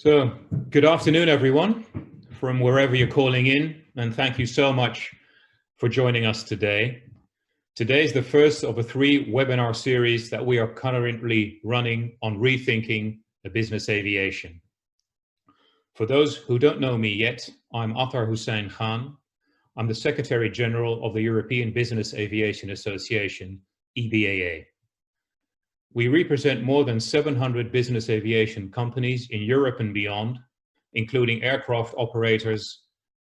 So, good afternoon, everyone, from wherever you're calling in, and thank you so much for joining us today. Today is the first of a 3 webinar series that we are currently running on rethinking the business aviation. For those who don't know me yet, I'm Athar Hussein Khan. I'm the Secretary General of the European Business Aviation Association, EBAA. We represent more than 700 business aviation companies in Europe and beyond, including aircraft operators,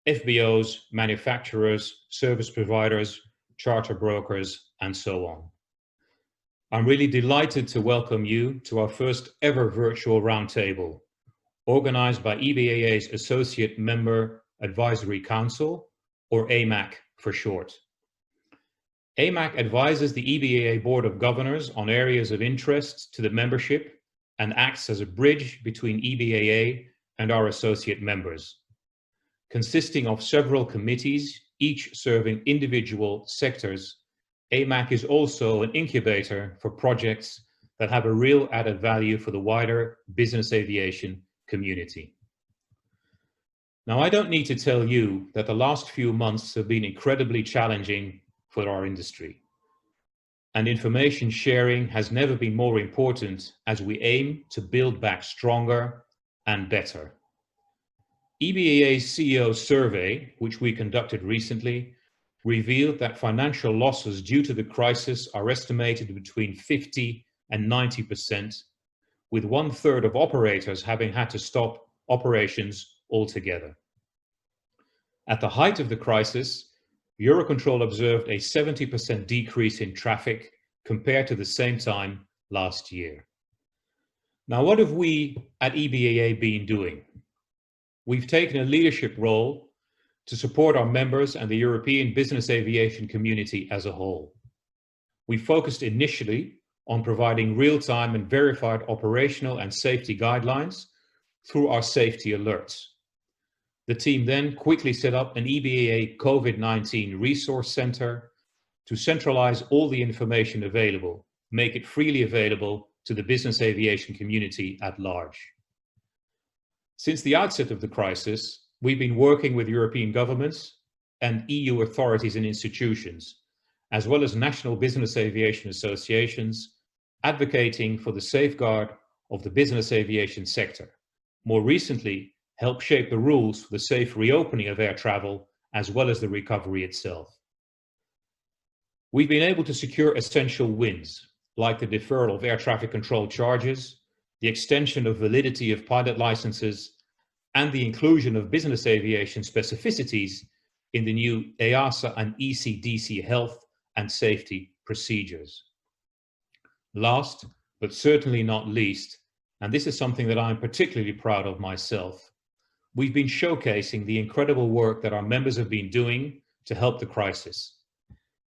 FBOs, manufacturers, service providers, charter brokers, and so on. I'm really delighted to welcome you to our first ever virtual roundtable, organized by EBAA's Associate Member Advisory Council, or AMAC for short. AMAC advises the EBAA Board of Governors on areas of interest to the membership and acts as a bridge between EBAA and our associate members. Consisting of several committees, each serving individual sectors, AMAC is also an incubator for projects that have a real added value for the wider business aviation community. Now, I don't need to tell you that the last few months have been incredibly challenging for our industry. And information sharing has never been more important as we aim to build back stronger and better. EBAA's CEO survey, which we conducted recently, revealed that financial losses due to the crisis are estimated between 50 and 90%, with 1/3 of operators having had to stop operations altogether. At the height of the crisis, Eurocontrol observed a 70% decrease in traffic compared to the same time last year. Now, what have we at EBAA been doing? We've taken a leadership role to support our members and the European business aviation community as a whole. We focused initially on providing real-time and verified operational and safety guidelines through our safety alerts. The team then quickly set up an EBAA COVID-19 resource center to centralize all the information available, make it freely available to the business aviation community at large. Since the outset of the crisis, we've been working with European governments and EU authorities and institutions, as well as national business aviation associations, advocating for the safeguard of the business aviation sector. More recently, help shape the rules for the safe reopening of air travel, as well as the recovery itself. We've been able to secure essential wins, like the deferral of air traffic control charges, the extension of validity of pilot licenses, and the inclusion of business aviation specificities in the new EASA and ECDC health and safety procedures. Last, but certainly not least, and this is something that I'm particularly proud of myself, we've been showcasing the incredible work that our members have been doing to help the crisis.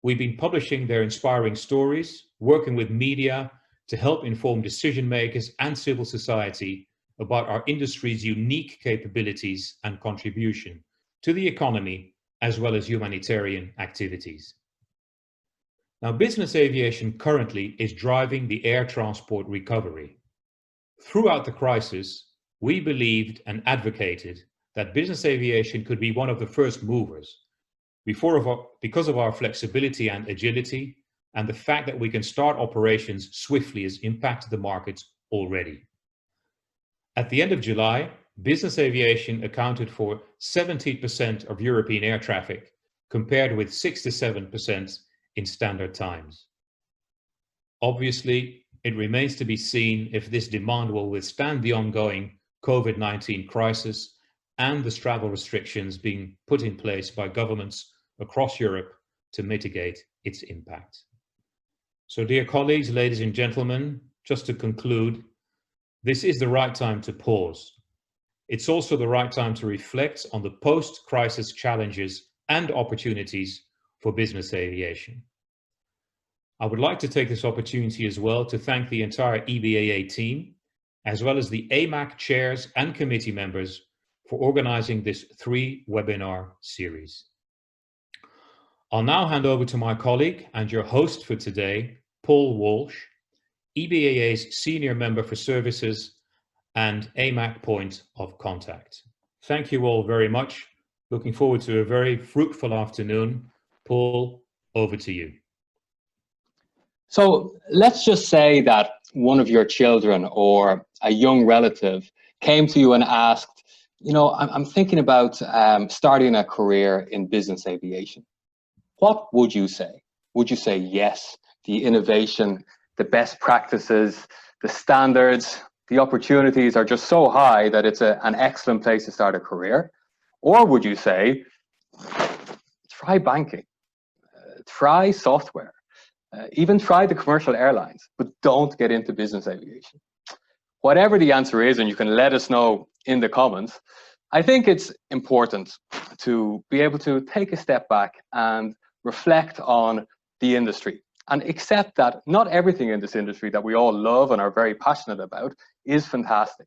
We've been publishing their inspiring stories, working with media to help inform decision makers and civil society about our industry's unique capabilities and contribution to the economy, as well as humanitarian activities. Now, business aviation currently is driving the air transport recovery. Throughout the crisis, we believed and advocated that business aviation could be one of the first movers because of our flexibility and agility, and the fact that we can start operations swiftly has impacted the markets already. At the end of July, business aviation accounted for 70% of European air traffic, compared with 6 to 7% in standard times. Obviously, it remains to be seen if this demand will withstand the ongoing COVID-19 crisis and the travel restrictions being put in place by governments across Europe to mitigate its impact. So, dear colleagues, ladies and gentlemen, just to conclude, this is the right time to pause. It's also the right time to reflect on the post-crisis challenges and opportunities for business aviation. I would like to take this opportunity as well to thank the entire EBAA team, as well as the AMAC chairs and committee members for organizing this 3-webinar series. I'll now hand over to my colleague and your host for today, Paul Walsh, EBAA's Senior Member for Services and AMAC point of contact. Thank you all very much. Looking forward to a very fruitful afternoon. Paul, over to you. So let's just say that one of your children or a young relative came to you and asked, you know, I'm thinking about starting a career in business aviation. What would you say? Would you say yes, the innovation, the best practices, the standards, the opportunities are just so high that it's an excellent place to start a career? Or would you say, try banking, try software, even try the commercial airlines, but don't get into business aviation? Whatever the answer is, and you can let us know in the comments, I think it's important to be able to take a step back and reflect on the industry and accept that not everything in this industry that we all love and are very passionate about is fantastic.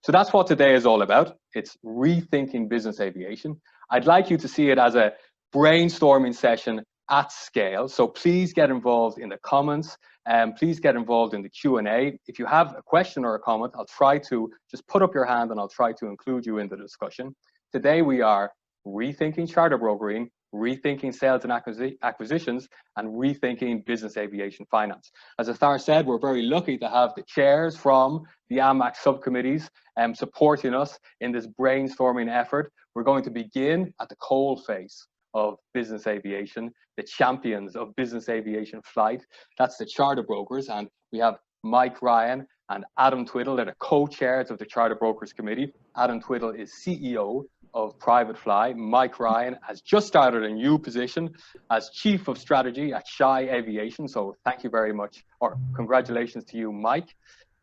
So that's what today is all about. It's rethinking business aviation. I'd like you to see it as a brainstorming session at scale. So please get involved in the comments and please get involved in the Q&A. If you have a question or a comment, I'll try to just put up your hand and I'll try to include you in the discussion. Today we are rethinking charter brokering, rethinking sales and acquisitions, and rethinking business aviation finance. As Athar said, we're very lucky to have the chairs from the AMAC subcommittees supporting us in this brainstorming effort. We're going to begin at the coal face of business aviation, the champions of business aviation flight. That's the charter brokers, and we have Mike Ryan and Adam Twidell. They're the co-chairs of the Charter Brokers Committee. Adam Twidell is CEO of Private Fly. Mike Ryan has just started a new position as Chief of Strategy at Shy Aviation. So thank you very much, or congratulations to you, Mike.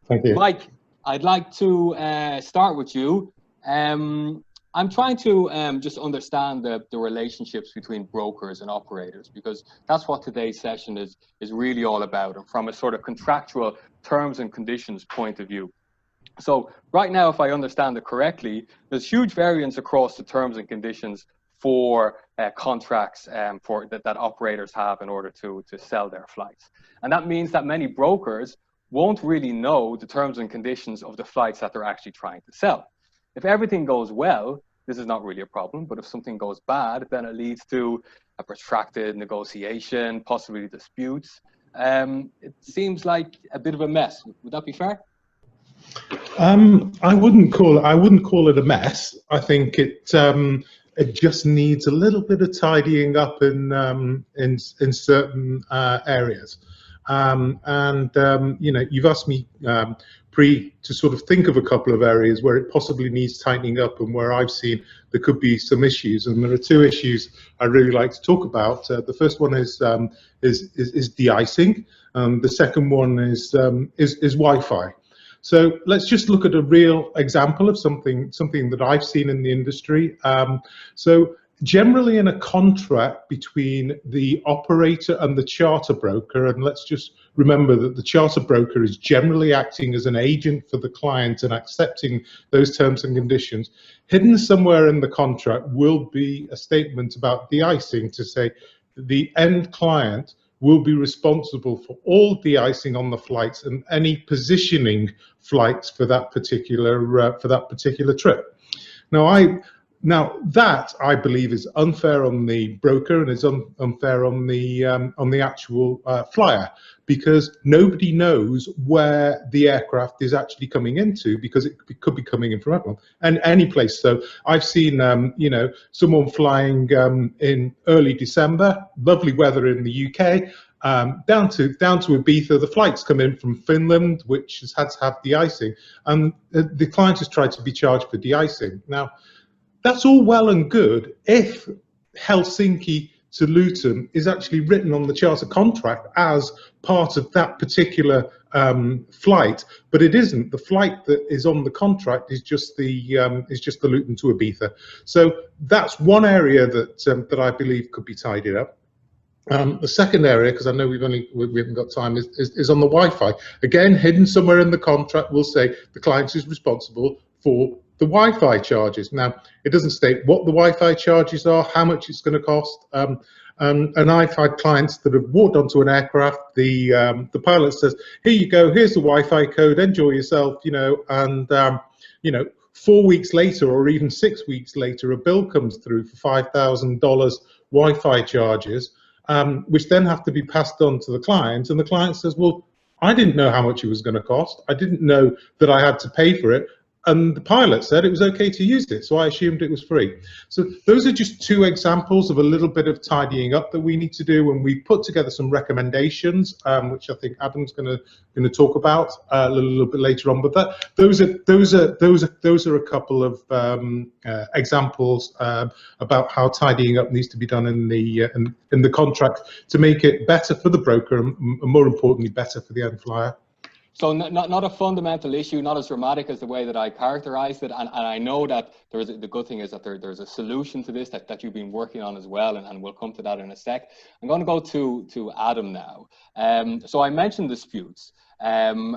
Thank you. Mike, I'd like to start with you. I'm trying to just understand the relationships between brokers and operators, because that's what today's session is really all about, and from a sort of contractual terms and conditions point of view. So right now, if I understand it correctly, there's huge variance across the terms and conditions for contracts that operators have in order to sell their flights. And that means that many brokers won't really know the terms and conditions of the flights that they're actually trying to sell. If everything goes well, this is not really a problem, but if something goes bad, then it leads to a protracted negotiation, possibly disputes. It seems like a bit of a mess. Would that be fair? I wouldn't call it a mess. I think it just needs a little bit of tidying up in certain areas. You know, you've asked me to sort of think of a couple of areas where it possibly needs tightening up and where I've seen there could be some issues, and there are two issues I'd really like to talk about. The first one is de-icing. The second one is Wi-Fi. So let's just look at a real example of something that I've seen in the industry. So generally in a contract between the operator and the charter broker, and let's just remember that the charter broker is generally acting as an agent for the client and accepting those terms and conditions, hidden somewhere in the contract will be a statement about de-icing to say the end client will be responsible for all de-icing on the flights and any positioning flights for that particular trip. Now that I believe is unfair on the broker and is unfair on the actual flyer, because nobody knows where the aircraft is actually coming into, because it could be coming in from any place. So I've seen you know, someone flying in early December, lovely weather in the UK, down to Ibiza. The flights come in from Finland, which has had to have de-icing, and the client has tried to be charged for de-icing. Now, that's all well and good if Helsinki to Luton is actually written on the charter contract as part of that particular flight, but it isn't. The flight that is on the contract is just the Luton to Ibiza. So that's one area that I believe could be tidied up. The second area, because I know we haven't got time, is on the Wi-Fi. Again, hidden somewhere in the contract will say the client is responsible for the Wi-Fi charges. Now, it doesn't state what the Wi-Fi charges are, how much it's going to cost, And I've had clients that have walked onto an aircraft. The pilot says, "Here you go. Here's the Wi-Fi code. Enjoy yourself." And 4 weeks later, or even 6 weeks later, a bill comes through for $5,000 Wi-Fi charges, which then have to be passed on to the client. And the client says, "Well, I didn't know how much it was going to cost. I didn't know that I had to pay for it. And the pilot said it was okay to use it, so I assumed it was free." So those are just two examples of a little bit of tidying up that we need to do, and we put together some recommendations, which I think Adam's going to talk about a little bit later on. But those are a couple of examples about how tidying up needs to be done in the contract to make it better for the broker and more importantly better for the end flyer. So not a fundamental issue, not as dramatic as the way that I characterized it, and I know that the good thing is that there's a solution to this that you've been working on as well, and we'll come to that in a sec. I'm going to go to Adam now. So I mentioned disputes, and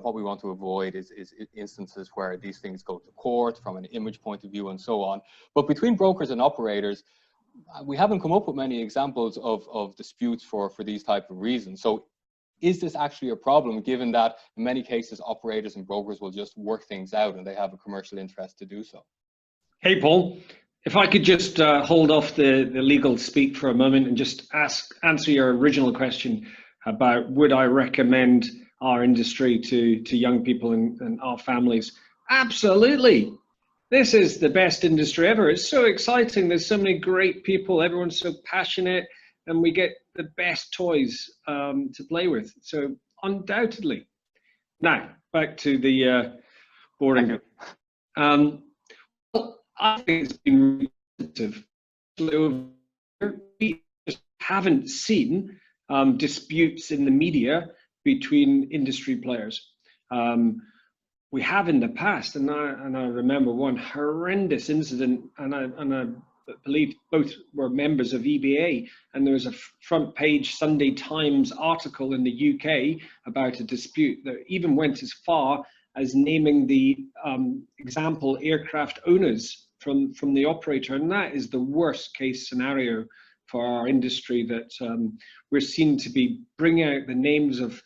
what we want to avoid is instances where these things go to court from an image point of view and so on. But between brokers and operators, we haven't come up with many examples of disputes for these type of reasons. So is this actually a problem, given that in many cases operators and brokers will just work things out and they have a commercial interest to do so? Hey, Paul, if I could just hold off the legal speak for a moment and just answer your original question about would I recommend our industry to young people and our families? Absolutely. This is the best industry ever. It's so exciting. There's so many great people. Everyone's so passionate, and we get the best toys to play with. So undoubtedly. Now, back to the boring. Well, I think it's been positive. We just haven't seen disputes in the media between industry players. We have in the past, and I remember one horrendous incident, and I believe both were members of EBAA, and there was a front page Sunday Times article in the UK about a dispute that even went as far as naming the example aircraft owners from the operator, and that is the worst case scenario for our industry, that we're seen to be bringing out the names of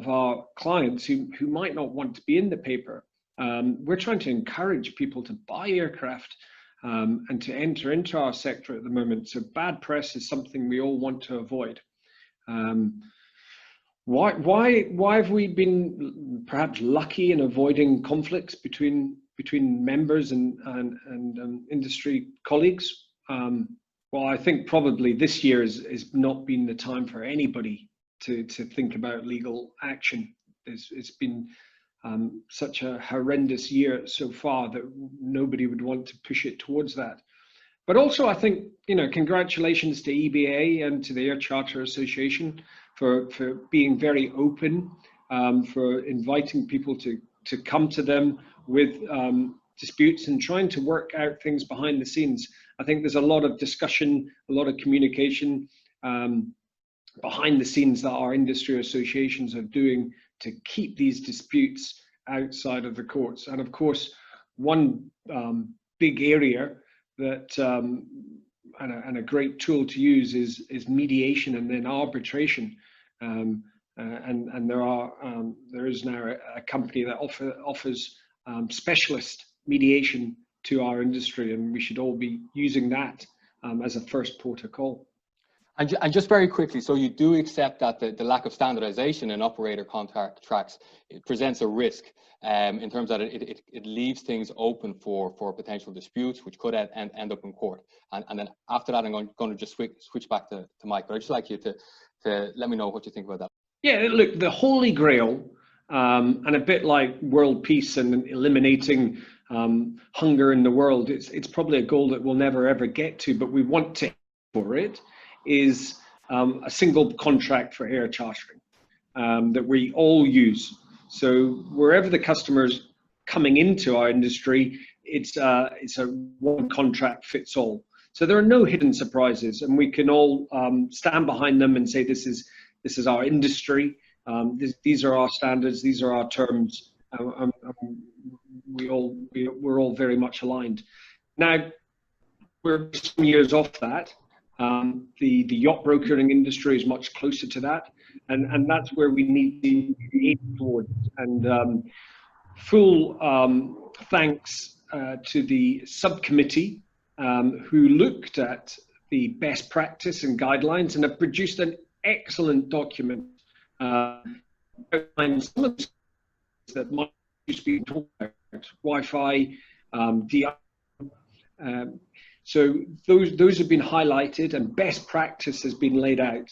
our clients who might not want to be in the paper. We're trying to encourage people to buy aircraft and to enter into our sector at the moment. So bad press is something we all want to avoid. Why have we been perhaps lucky in avoiding conflicts between members and industry colleagues? Well, I think probably this year has not been the time for anybody to think about legal action. It's been such a horrendous year so far that nobody would want to push it towards that. But also, I think, congratulations to EBAA and to the Air Charter Association for being very open, for inviting people to come to them with disputes and trying to work out things behind the scenes. I think there's a lot of discussion, a lot of communication behind the scenes that our industry associations are doing to keep these disputes outside of the courts. And of course, one big area that and a great tool to use is mediation and then arbitration. And there is now a company that offers specialist mediation to our industry, and we should all be using that as a first port of call. And just very quickly, so you do accept that the lack of standardization in operator contracts, it presents a risk in terms that it leaves things open for potential disputes, which could end up in court. And then after that, I'm going to just switch back to Mike, but I'd just like you to let me know what you think about that. Yeah, look, the holy grail, and a bit like world peace and eliminating hunger in the world, it's probably a goal that we'll never ever get to, but we want to aim for it, is a single contract for air chartering that we all use. So wherever the customer's coming into our industry, it's a one contract fits all. So there are no hidden surprises, and we can all stand behind them and say this is our industry. These are our standards. These are our terms. We're all very much aligned. Now we're some years off that. The yacht brokering industry is much closer to that, and that's where we need to aim towards. And full thanks to the subcommittee who looked at the best practice and guidelines and have produced an excellent document outlining some of the that might just be talked about, Wi-Fi, DI. So those have been highlighted and best practice has been laid out.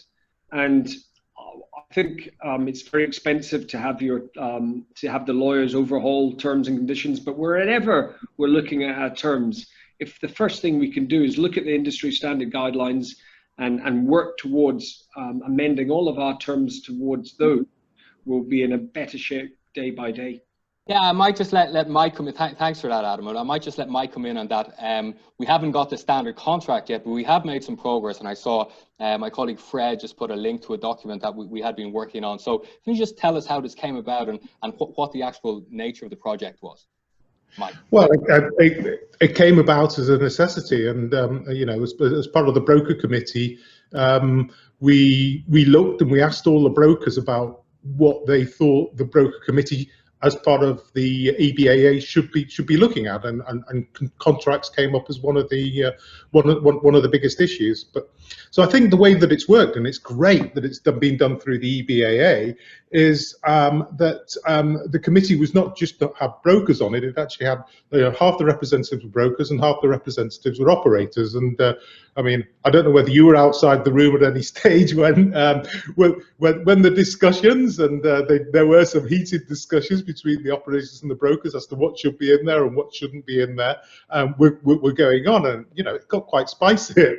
And I think it's very expensive to have the lawyers overhaul terms and conditions, but wherever we're looking at our terms, if the first thing we can do is look at the industry standard guidelines and work towards amending all of our terms towards those, we'll be in a better shape day by day. Yeah, I might just let Mike come in. Thanks for that, Adam. I might just let Mike come in on that. We haven't got the standard contract yet, but we have made some progress. And I saw my colleague Fred just put a link to a document that we had been working on. So can you just tell us how this came about and what the actual nature of the project was? Mike. Well, it came about as a necessity, and you know, as part of the broker committee, we looked and we asked all the brokers about what they thought the broker committee, as part of the EBAA, should be looking at, and contracts came up as one of the biggest issues. But so I think the way that it's worked, and it's great that it's been done through the EBAA, is that the committee was not just to have brokers on it; it actually had half the representatives were brokers and half the representatives were operators. And I mean, I don't know whether you were outside the room at any stage when the discussions, and there were some heated discussions between the operators and the brokers as to what should be in there and what shouldn't be in there, were going on, and you know, it got quite spicy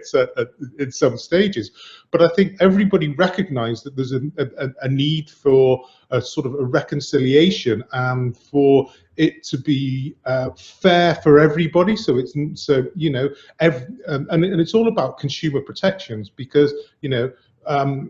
in some stages. But I think everybody recognised that there's a need for a sort of a reconciliation and for it to be fair for everybody. So you know, and it's all about consumer protections, because you know,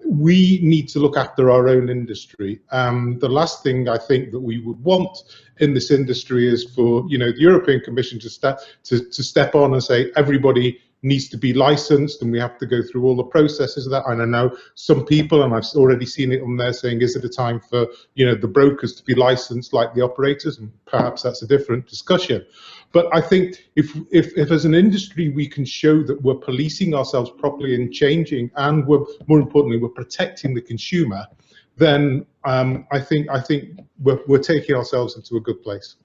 we need to look after our own industry. The last thing I think that we would want in this industry is for, you know, the European Commission to step on and say everybody needs to be licensed and we have to go through all the processes of that. And I know some people, and I've already seen it on there, saying, is it a time for, you know, the brokers to be licensed like the operators? And perhaps that's a different discussion. But I think if as an industry we can show that we're policing ourselves properly and changing, and more importantly, we're protecting the consumer, then I think we're taking ourselves into a good place.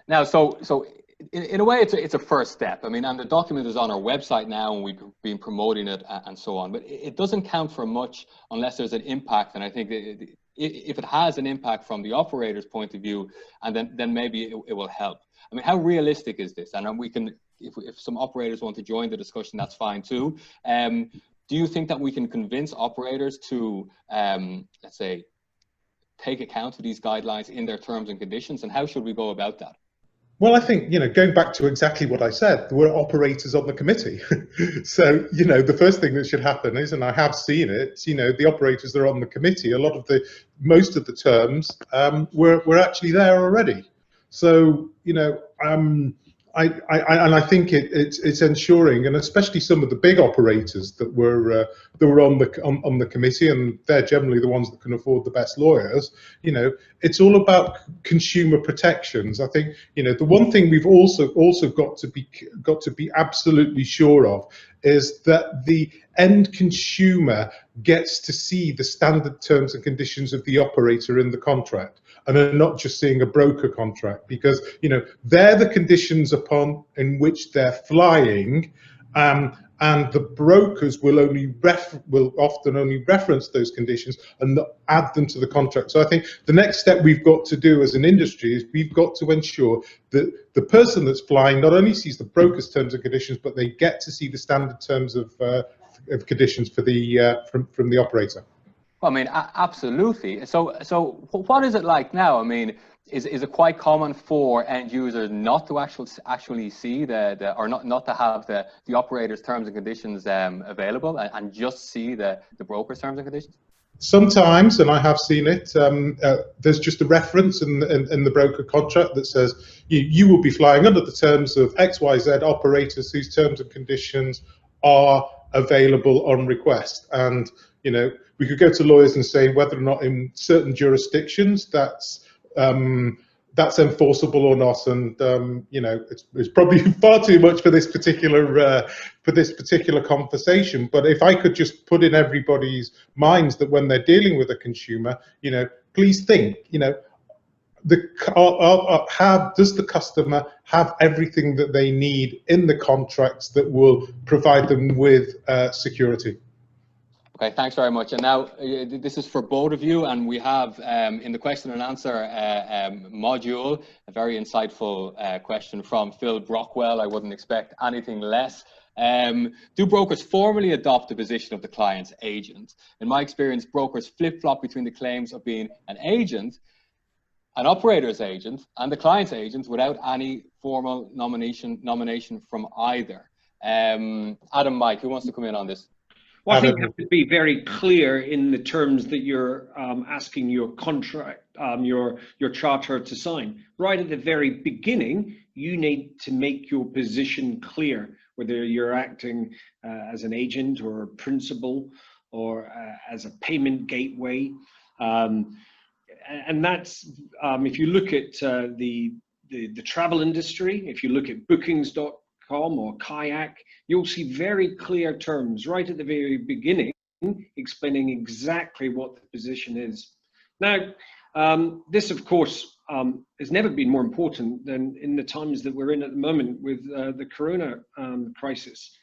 Now, so in a way, it's a first step. I mean, and the document is on our website now, and we've been promoting it and so on. But it doesn't count for much unless there's an impact. And I think if it has an impact from the operator's point of view, and then maybe it will help. I mean, how realistic is this? And we can, if some operators want to join the discussion, that's fine too. Do you think that we can convince operators to, let's say, take account of these guidelines in their terms and conditions? And how should we go about that? Well, I think, you know, going back to exactly what I said, there were operators on the committee. So, you know, the first thing that should happen is, and I have seen it, you know, the operators that are on the committee, most of the terms were actually there already. So, you know, I think it's ensuring, and especially some of the big operators that were on the committee, and they're generally the ones that can afford the best lawyers. You know, it's all about consumer protections. I think, you know, the one thing we've also got to be absolutely sure of is that the end consumer gets to see the standard terms and conditions of the operator in the contract, and they're not just seeing a broker contract, because, you know, they're the conditions in which they're flying, and the brokers will often only reference those conditions and not add them to the contract. So I think the next step we've got to do as an industry is we've got to ensure that the person that's flying not only sees the broker's terms and conditions, but they get to see the standard terms of conditions for from the operator. Well, I mean, absolutely. So what is it like now? I mean, is it quite common for end users not to actually see or not to have the operator's terms and conditions available and just see the broker's terms and conditions? Sometimes, and I have seen it, there's just a reference in the broker contract that says you will be flying under the terms of XYZ operators whose terms and conditions are available on request. And we could go to lawyers and say whether or not in certain jurisdictions that's enforceable or not, and it's probably far too much for this particular conversation. But if I could just put in everybody's minds that when they're dealing with a consumer, please think, does the customer have everything that they need in the contracts that will provide them with security? Okay, thanks very much. And now this is for both of you, and we have in the question and answer module a very insightful question from Phil Brockwell. I wouldn't expect anything less. Do brokers formally adopt the position of the client's agent? In my experience, brokers flip-flop between the claims of being an agent, an operator's agent, and the client's agent without any formal nomination from either. Adam, Mike, who wants to come in on this? Well, I think you have to be very clear in the terms that you're asking your contract, your charter to sign. Right at the very beginning, you need to make your position clear, whether you're acting as an agent or a principal or as a payment gateway. And that's, if you look at the travel industry, if you look at bookings.com or Kayak, you'll see very clear terms right at the very beginning explaining exactly what the position is. Now, this, of course, has never been more important than in the times that we're in at the moment with the corona crisis,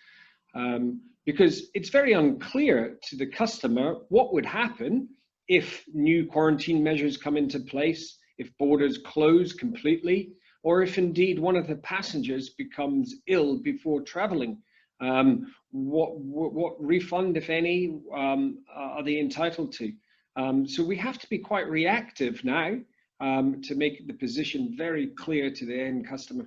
because it's very unclear to the customer what would happen if new quarantine measures come into place, if borders close completely, or if indeed one of the passengers becomes ill before traveling. What refund, if any, are they entitled to? So we have to be quite reactive now to make the position very clear to the end customer.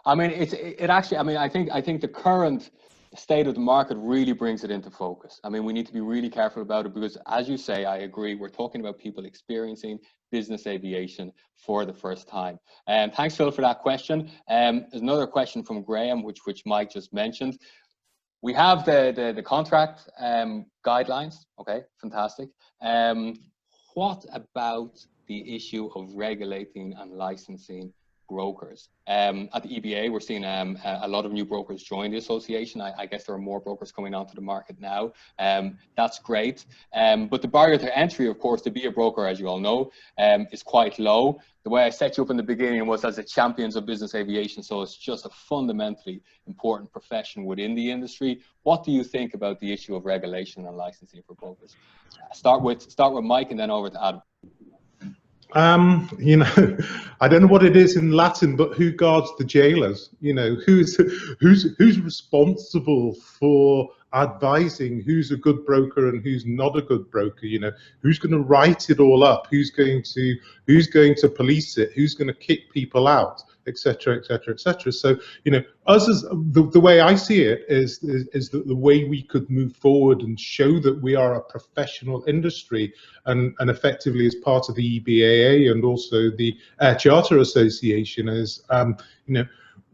I mean, I think the current state of the market really brings it into focus. I mean, we need to be really careful about it because, as you say, I agree, we're talking about people experiencing business aviation for the first time. Thanks, Phil, for that question. There's another question from Graham, which Mike just mentioned. We have the contract guidelines. Okay, fantastic. What about the issue of regulating and licensing brokers? At the EBAA, we're seeing a lot of new brokers join the association. I guess there are more brokers coming onto the market now. That's great. But the barrier to entry, of course, to be a broker, as you all know, is quite low. The way I set you up in the beginning was as a champions of business aviation, so it's just a fundamentally important profession within the industry. What do you think about the issue of regulation and licensing for brokers? Start with Mike and then over to Adam. I don't know what it is in Latin, but who guards the jailers? Who's responsible for advising who's a good broker and who's not a good broker? Who's going to write it all up? Who's going to police it? Who's going to kick people out, etc., etc., etc. So us as the way I see it is that the way we could move forward and show that we are a professional industry and effectively as part of the EBAA and also the Air Charter Association is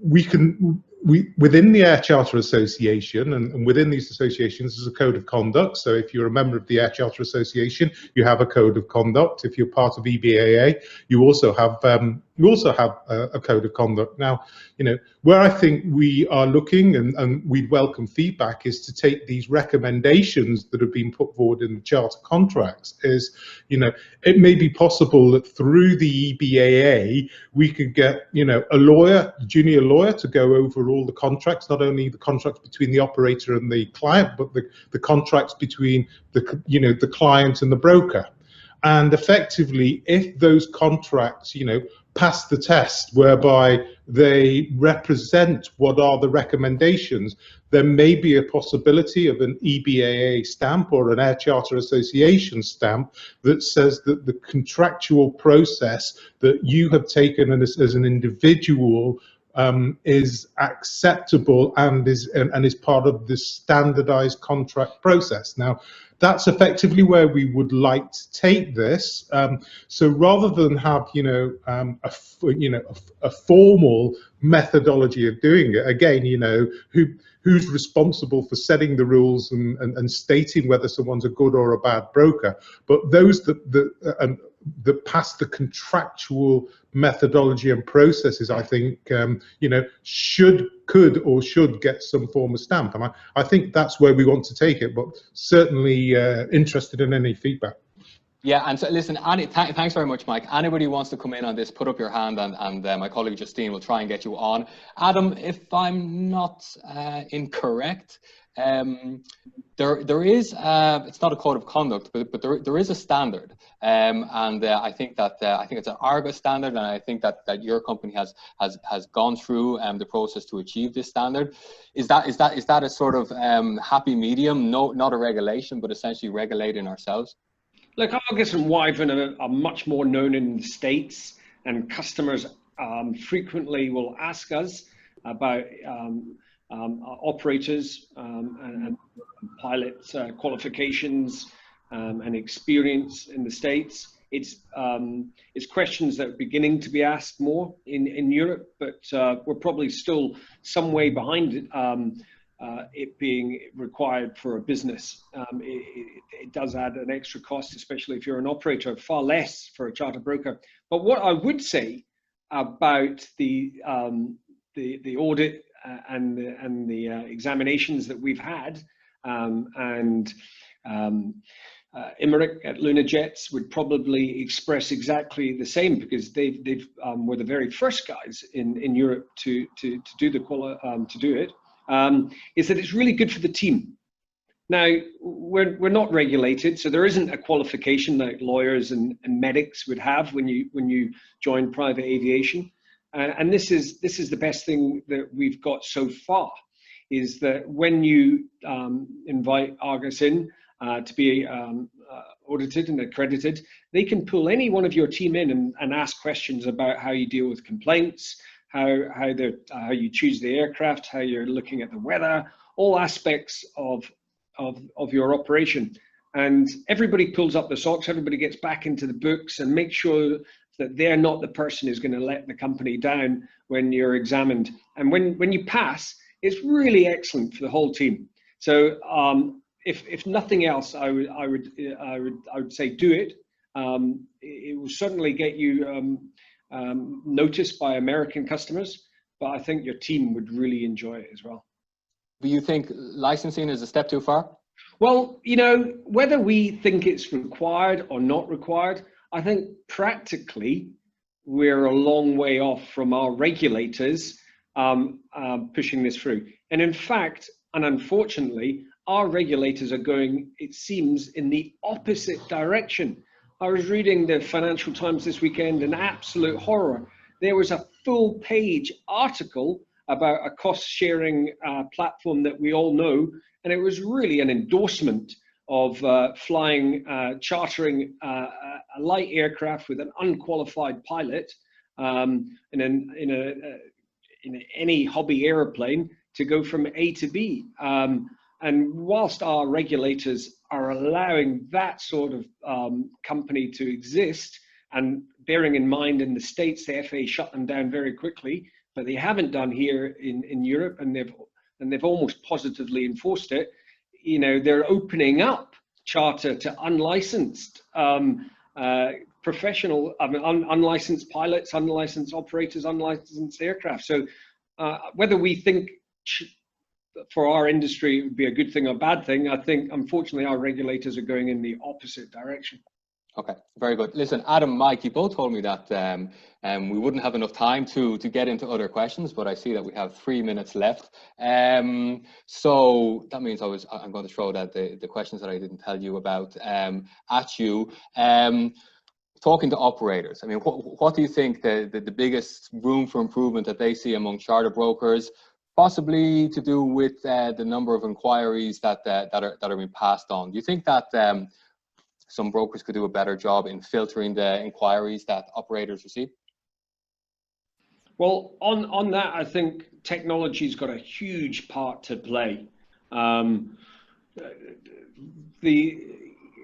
within the Air Charter Association and within these associations there's a code of conduct. So if you're a member of the Air Charter Association, you have a code of conduct. If you're part of EBAA, you also have a code of conduct. Now, where I think we are looking and we'd welcome feedback is to take these recommendations that have been put forward in the charter contracts is, it may be possible that through the EBAA, we could get, a lawyer, a junior lawyer to go over all the contracts, not only the contracts between the operator and the client, but the contracts between the client and the broker. And effectively, if those contracts, pass the test whereby they represent what are the recommendations, there may be a possibility of an EBAA stamp or an Air Charter Association stamp that says that the contractual process that you have taken as an individual is acceptable and is part of the standardized contract process. Now, that's effectively where we would like to take this. So rather than have a formal methodology of doing it, again, who's responsible for setting the rules and stating whether someone's a good or a bad broker, but those that pass the contractual methodology and processes, I think, should get some form of stamp. And I think that's where we want to take it, but certainly interested in any feedback. Yeah, and so listen, thanks very much, Mike. Anybody who wants to come in on this, put up your hand, and my colleague Justine will try and get you on. Adam, if I'm not incorrect, there is it's not a code of conduct, but there is a standard, and I think it's an Argus standard, and I think that your company has gone through the process to achieve this standard. Is that a sort of happy medium? No, not a regulation, but essentially regulating ourselves. Look, Argus and Wyvern are much more known in the States, and customers frequently will ask us about operators and pilot qualifications and experience in the States. It's questions that are beginning to be asked more in Europe, but we're probably still some way behind it being required for a business. It does add an extra cost, especially if you're an operator, far less for a charter broker. But what I would say about the audit and the examinations that we've had, and Imeric at LunaJets would probably express exactly the same, because they were the very first guys in Europe to do it. Is that it's really good for the team. Now, we're not regulated, so there isn't a qualification like lawyers and medics would have when you join private aviation. And this is the best thing that we've got so far, is that when you invite Argus in to be audited and accredited, they can pull any one of your team in and ask questions about how you deal with complaints, how you choose the aircraft, how you're looking at the weather, all aspects of your operation. And everybody pulls up the socks, everybody gets back into the books and makes sure that they're not the person who's going to let the company down when you're examined. And when you pass, it's really excellent for the whole team. So if nothing else, I would say do it. It will certainly get you noticed by American customers, but I think your team would really enjoy it as well. Do you think licensing is a step too far? Well, whether we think it's required or not required, I think practically we're a long way off from our regulators pushing this through. And in fact, and unfortunately, our regulators are going, it seems, in the opposite direction. I was reading the Financial Times this weekend, an absolute horror. There was a full-page article about a cost-sharing platform that we all know, and it was really an endorsement of chartering a light aircraft with an unqualified pilot in any hobby airplane to go from A to B. And whilst our regulators are allowing that sort of company to exist, and bearing in mind in the States, the FAA shut them down very quickly, but they haven't done here in Europe, and they've almost positively enforced it. They're opening up charter to unlicensed professional, unlicensed pilots, unlicensed operators, unlicensed aircraft. So whether we think for our industry it would be a good thing or bad thing, I think unfortunately our regulators are going in the opposite direction. Okay, very good. Listen, Adam, Mike, you both told me that we wouldn't have enough time to get into other questions, but I see that we have 3 minutes left. So that means I'm going to throw out the questions that I didn't tell you about at you. Talking to operators, I mean, what do you think the biggest room for improvement that they see among charter brokers, possibly to do with the number of inquiries that are being passed on? Do you think that some brokers could do a better job in filtering the inquiries that operators receive? Well, on that, I think technology's got a huge part to play. the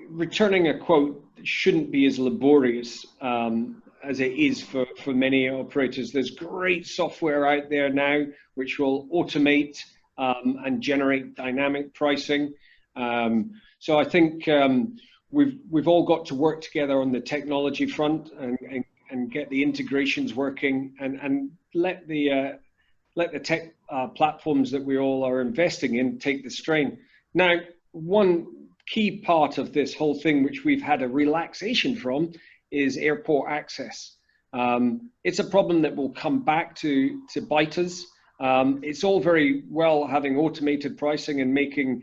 returning a quote shouldn't be as laborious as it is for many operators. There's great software out there now which will automate and generate dynamic pricing. So I think we've all got to work together on the technology front and get the integrations working and let the tech platforms that we all are investing in take the strain. Now, one key part of this whole thing, which we've had a relaxation from, is airport access. It's a problem that will come back to bite us. It's all very well having automated pricing and making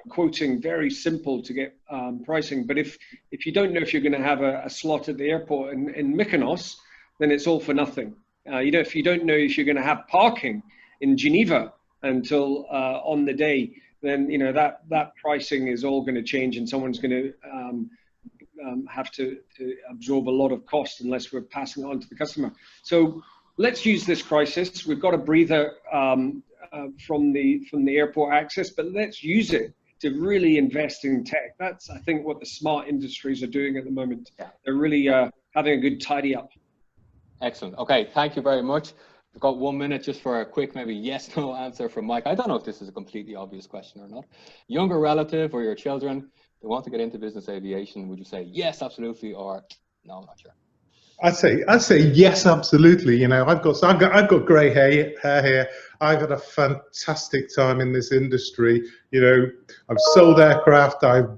quoting very simple to get pricing, but if you don't know if you're going to have a slot at the airport in Mykonos, then it's all for nothing. If you don't know if you're going to have parking in Geneva until on the day, then that pricing is all going to change, and someone's going to have to absorb a lot of cost unless we're passing it on to the customer. So let's use this crisis. We've got a breather from the airport access, but let's use it to really invest in tech. That's, I think, what the smart industries are doing at the moment. Yeah. They're really having a good tidy up. Excellent. Okay, thank you very much. We've got 1 minute just for a quick, maybe yes/no answer from Mike. I don't know if this is a completely obvious question or not. Younger relative or your children, they want to get into business aviation. Would you say yes, absolutely, or no, I'm not sure? I'd say yes, absolutely. I've got grey hair here. I've had a fantastic time in this industry. I've sold aircraft. I've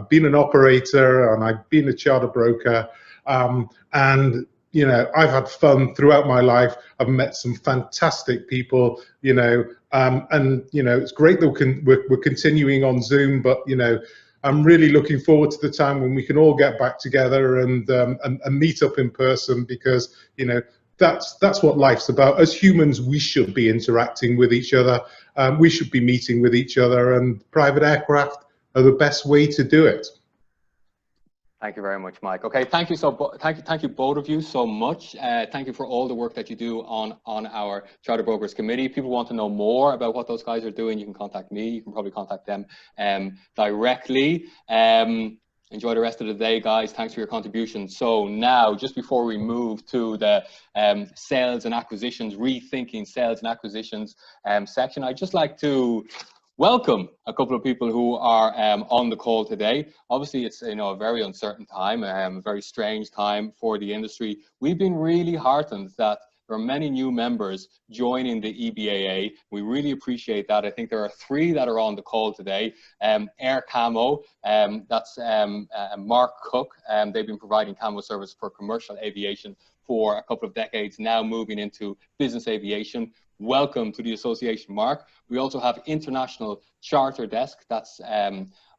been an operator, and I've been a charter broker. And I've had fun throughout my life. I've met some fantastic people. And it's great that we're continuing on Zoom, but I'm really looking forward to the time when we can all get back together and meet up in person, because that's what life's about. As humans, we should be interacting with each other. We should be meeting with each other, and private aircraft are the best way to do it. Thank you very much, Mike. Okay, thank you both of you so much. Thank you for all the work that you do on our Charter Brokers Committee. If people want to know more about what those guys are doing, you can contact me. You can probably contact them directly. Enjoy the rest of the day, guys. Thanks for your contribution. So now, just before we move to the sales and acquisitions, rethinking sales and acquisitions section, I'd just like to welcome a couple of people who are on the call today. Obviously, it's a very uncertain time, a very strange time for the industry. We've been really heartened that there are many new members joining the EBAA. We really appreciate that. I think there are 3 that are on the call today. Air Camo, that's Mark Cook. They've been providing camo service for commercial aviation for a couple of decades, now moving into business aviation. Welcome to the association, Mark. We also have International Charter Desk. That's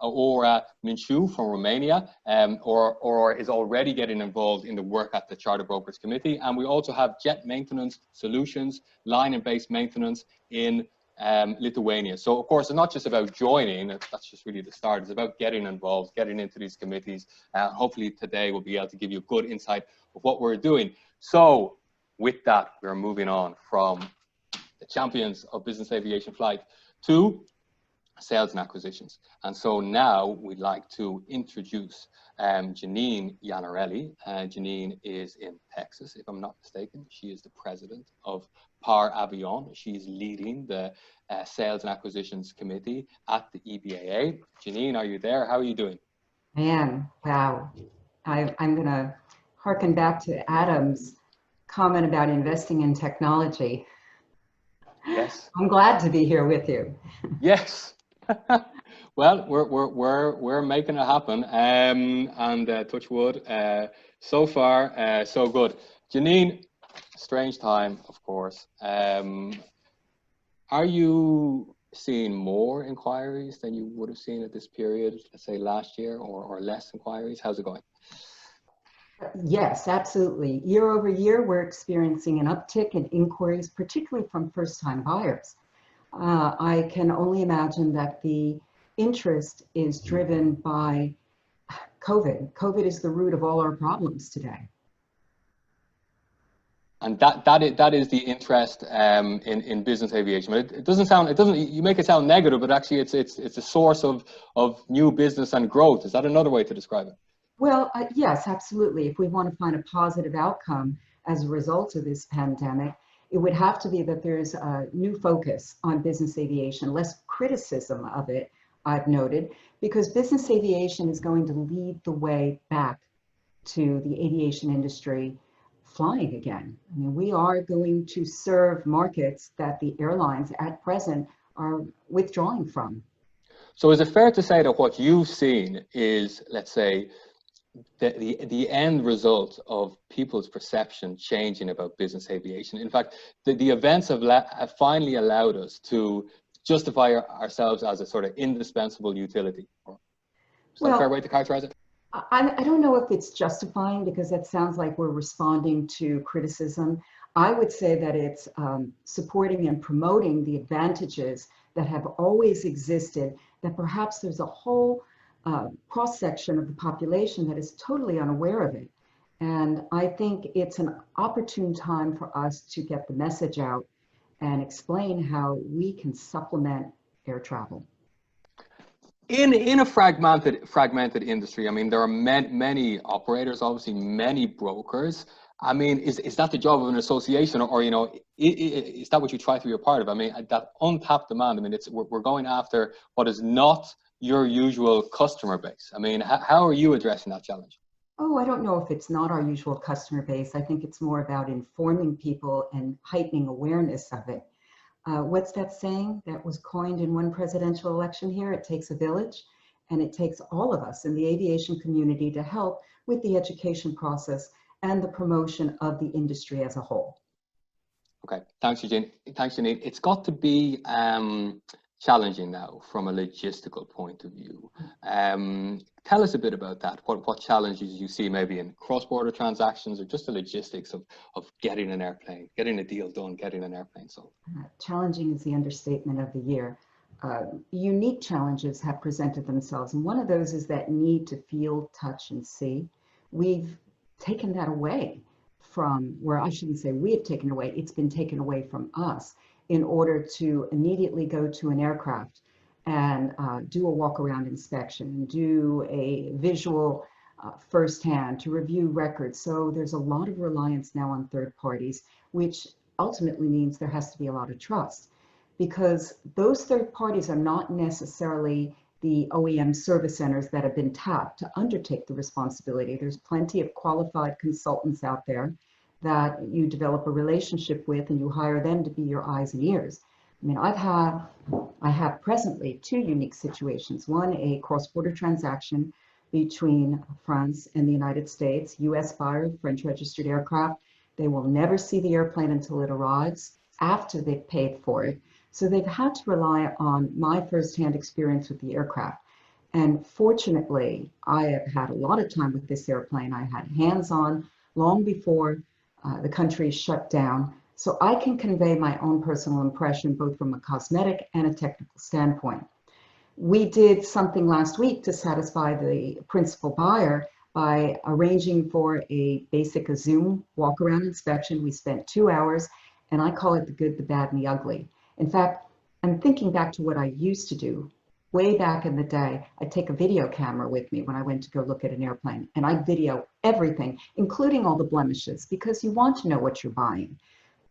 Aura Minciu from Romania, or is already getting involved in the work at the Charter Brokers Committee. And we also have Jet Maintenance Solutions, line and base maintenance in Lithuania. So, of course, it's not just about joining. That's just really the start. It's about getting involved, getting into these committees. Hopefully today we'll be able to give you a good insight of what we're doing. So, with that, we're moving on from the champions of business aviation flight to sales and acquisitions. And so now we'd like to introduce Janine Iannarelli. Janine is in Texas, if I'm not mistaken. She is the president of Par Avion. She's leading the sales and acquisitions committee at the EBAA. Janine, are you there? How are you doing? I am. Wow. I'm going to harken back to Adam's comment about investing in technology. Yes. I'm glad to be here with you. Yes. Well, we're making it happen, and touch wood. So far, so good. Janine, strange time, of course. Are you seeing more inquiries than you would have seen at this period, let's say last year, or less inquiries? How's it going? Yes, absolutely. Year over year, we're experiencing an uptick in inquiries, particularly from first-time buyers. I can only imagine that the interest is driven by COVID. COVID is the root of all our problems today. And that is the interest in business aviation. But it doesn't sound, you make it sound negative, but actually it's a source of new business and growth. Is that another way to describe it? Well, yes, absolutely. If we want to find a positive outcome as a result of this pandemic, it would have to be that there's a new focus on business aviation, less criticism of it, I've noted, because business aviation is going to lead the way back to the aviation industry flying again. I mean, we are going to serve markets that the airlines at present are withdrawing from. So is it fair to say that what you've seen is, let's say, the end result of people's perception changing about business aviation? In fact, the events have finally allowed us to justify ourselves as a sort of indispensable utility. Is that a fair way to characterize it? I don't know if it's justifying, because that sounds like we're responding to criticism. I would say that it's supporting and promoting the advantages that have always existed, that perhaps there's a whole cross-section of the population that is totally unaware of it. And I think it's an opportune time for us to get the message out and explain how we can supplement air travel. In a fragmented industry, I mean, there are many operators, obviously many brokers. I mean, is that the job of an association, or you know, is that what you try to be a part of? I mean, that untapped demand. I mean, we're going after what is not your usual customer base. I mean, how are you addressing that challenge? Oh, I don't know if it's not our usual customer base. I think it's more about informing people and heightening awareness of it. What's that saying that was coined in one presidential election here? It takes a village, and it takes all of us in the aviation community to help with the education process and the promotion of the industry as a whole. Okay, thanks, Eugene. Thanks, Janine. It's got to be challenging now from a logistical point of view. Tell us a bit about that. What challenges you see maybe in cross-border transactions, or just the logistics of getting an airplane, getting a deal done, getting an airplane sold? Challenging is the understatement of the year. Unique challenges have presented themselves, and one of those is that need to feel, touch, and see. We've taken that away from, where I shouldn't say we have taken away, it's been taken away from us in order to immediately go to an aircraft and do a walk-around inspection, do a visual firsthand, to review records. So there's a lot of reliance now on third parties, which ultimately means there has to be a lot of trust, because those third parties are not necessarily the OEM service centers that have been tapped to undertake the responsibility. There's plenty of qualified consultants out there that you develop a relationship with, and you hire them to be your eyes and ears. I mean, I have presently two unique situations. One, a cross-border transaction between France and the United States, US buyer, French registered aircraft. They will never see the airplane until it arrives after they've paid for it. So they've had to rely on my firsthand experience with the aircraft. And fortunately, I have had a lot of time with this airplane. I had hands-on long before the country shut down. So I can convey my own personal impression, both from a cosmetic and a technical standpoint. We did something last week to satisfy the principal buyer by arranging for a Zoom walk-around inspection. We spent 2 hours, and I call it the good, the bad, and the ugly. In fact, I'm thinking back to what I used to do. Way back in the day, I'd take a video camera with me when I went to go look at an airplane, and I'd video everything, including all the blemishes, because you want to know what you're buying.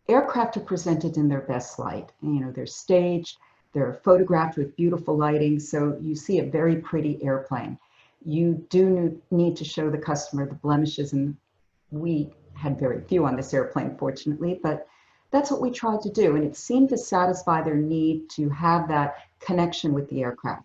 Aircraft are presented in their best light. You know, they're staged, they're photographed with beautiful lighting, so you see a very pretty airplane. You do need to show the customer the blemishes, and we had very few on this airplane, fortunately, but that's what we tried to do, and it seemed to satisfy their need to have that connection with the aircraft.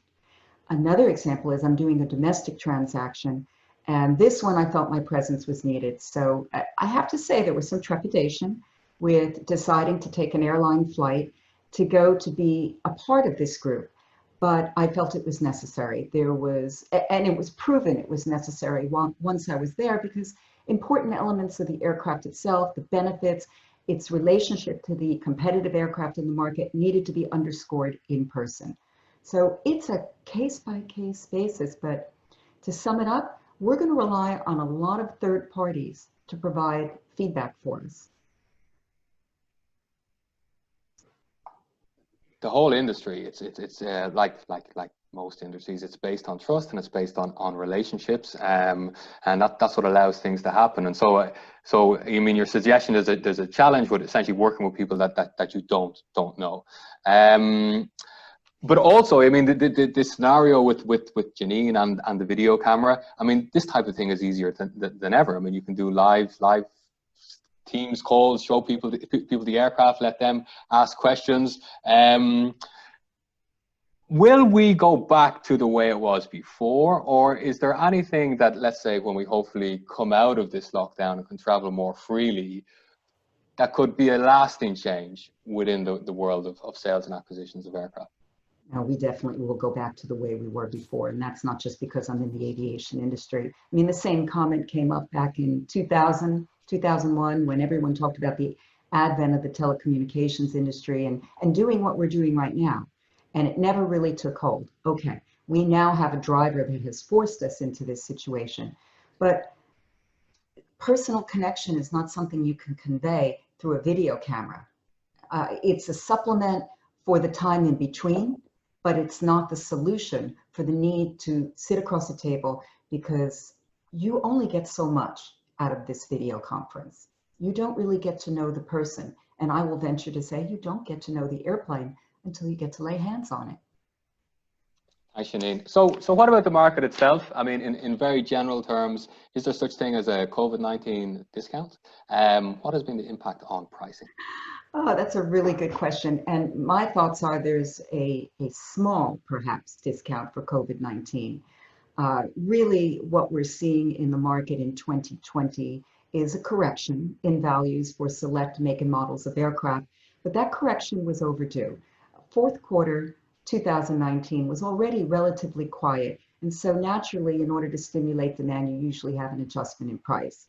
Another example is I'm doing a domestic transaction, and this one I felt my presence was needed. So I have to say there was some trepidation with deciding to take an airline flight to go to be a part of this group, but I felt it was necessary. And it was proven it was necessary once I was there, because important elements of the aircraft itself, the benefits, its relationship to the competitive aircraft in the market needed to be underscored in person. So it's a case-by-case basis, but to sum it up, we're going to rely on a lot of third parties to provide feedback for us. the whole industry, it's like most industries, it's based on trust and it's based on relationships, and that's what allows things to happen. And so I mean, your suggestion is that there's a challenge with essentially working with people that you don't know. But also, I mean, the scenario with Janine and the video camera, I mean, this type of thing is easier than ever. I mean, you can do live Teams calls, show people the aircraft, let them ask questions. Will we go back to the way it was before, or is there anything that, let's say, when we hopefully come out of this lockdown and can travel more freely, that could be a lasting change within the world of sales and acquisitions of aircraft? No, we definitely will go back to the way we were before, and that's not just because I'm in the aviation industry. I mean, the same comment came up back in 2000, 2001, when everyone talked about the advent of the telecommunications industry and doing what we're doing right now. And it never really took hold. Okay, we now have a driver that has forced us into this situation. But personal connection is not something you can convey through a video camera. It's a supplement for the time in between, but it's not the solution for the need to sit across a table, because you only get so much out of this video conference. You don't really get to know the person. And I will venture to say you don't get to know the airplane until you get to lay hands on it. Thanks, Janine. So what about the market itself? I mean, in very general terms, is there such thing as a COVID-19 discount? What has been the impact on pricing? Oh, that's a really good question. And my thoughts are there's a small, perhaps, discount for COVID-19. Really, what we're seeing in the market in 2020 is a correction in values for select make and models of aircraft, but that correction was overdue. Fourth quarter 2019 was already relatively quiet, and so naturally, in order to stimulate demand, you usually have an adjustment in price.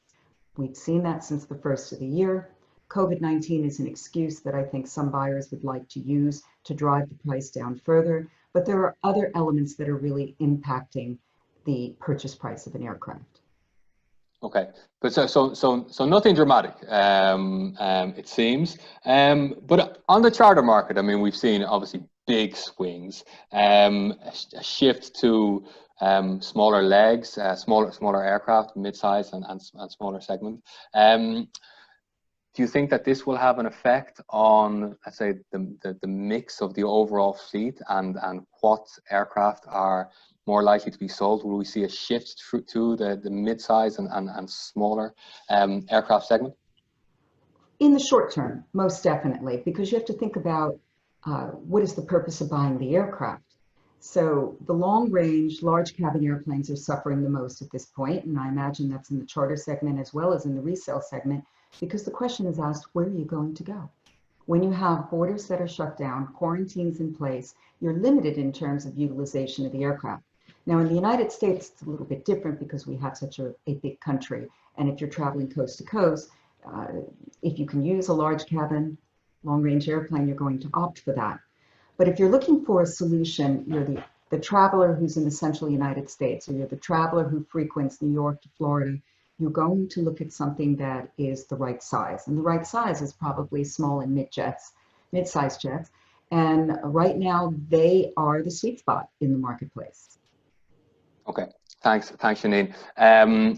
We've seen that since the first of the year. COVID-19 is an excuse that I think some buyers would like to use to drive the price down further, but there are other elements that are really impacting the purchase price of an aircraft. Okay, but so nothing dramatic, it seems. But on the charter market, I mean, we've seen obviously big swings, a shift to smaller legs, smaller aircraft, mid-size and smaller segment. Do you think that this will have an effect on, let's say, the mix of the overall fleet and what aircraft are more likely to be sold? Will we see a shift to the mid-size and smaller aircraft segment? In the short term, most definitely, because you have to think about what is the purpose of buying the aircraft. So the long-range, large cabin airplanes are suffering the most at this point, and I imagine that's in the charter segment as well as in the resale segment, because the question is asked, where are you going to go? When you have borders that are shut down, quarantines in place, you're limited in terms of utilization of the aircraft. Now, in the United States, it's a little bit different because we have such a big country. And if you're traveling coast to coast, if you can use a large cabin, long-range airplane, you're going to opt for that. But if you're looking for a solution, you're the traveler who's in the central United States, or you're the traveler who frequents New York to Florida, you're going to look at something that is the right size. And the right size is probably small and mid-size jets. And right now, they are the sweet spot in the marketplace. Okay, thanks Janine.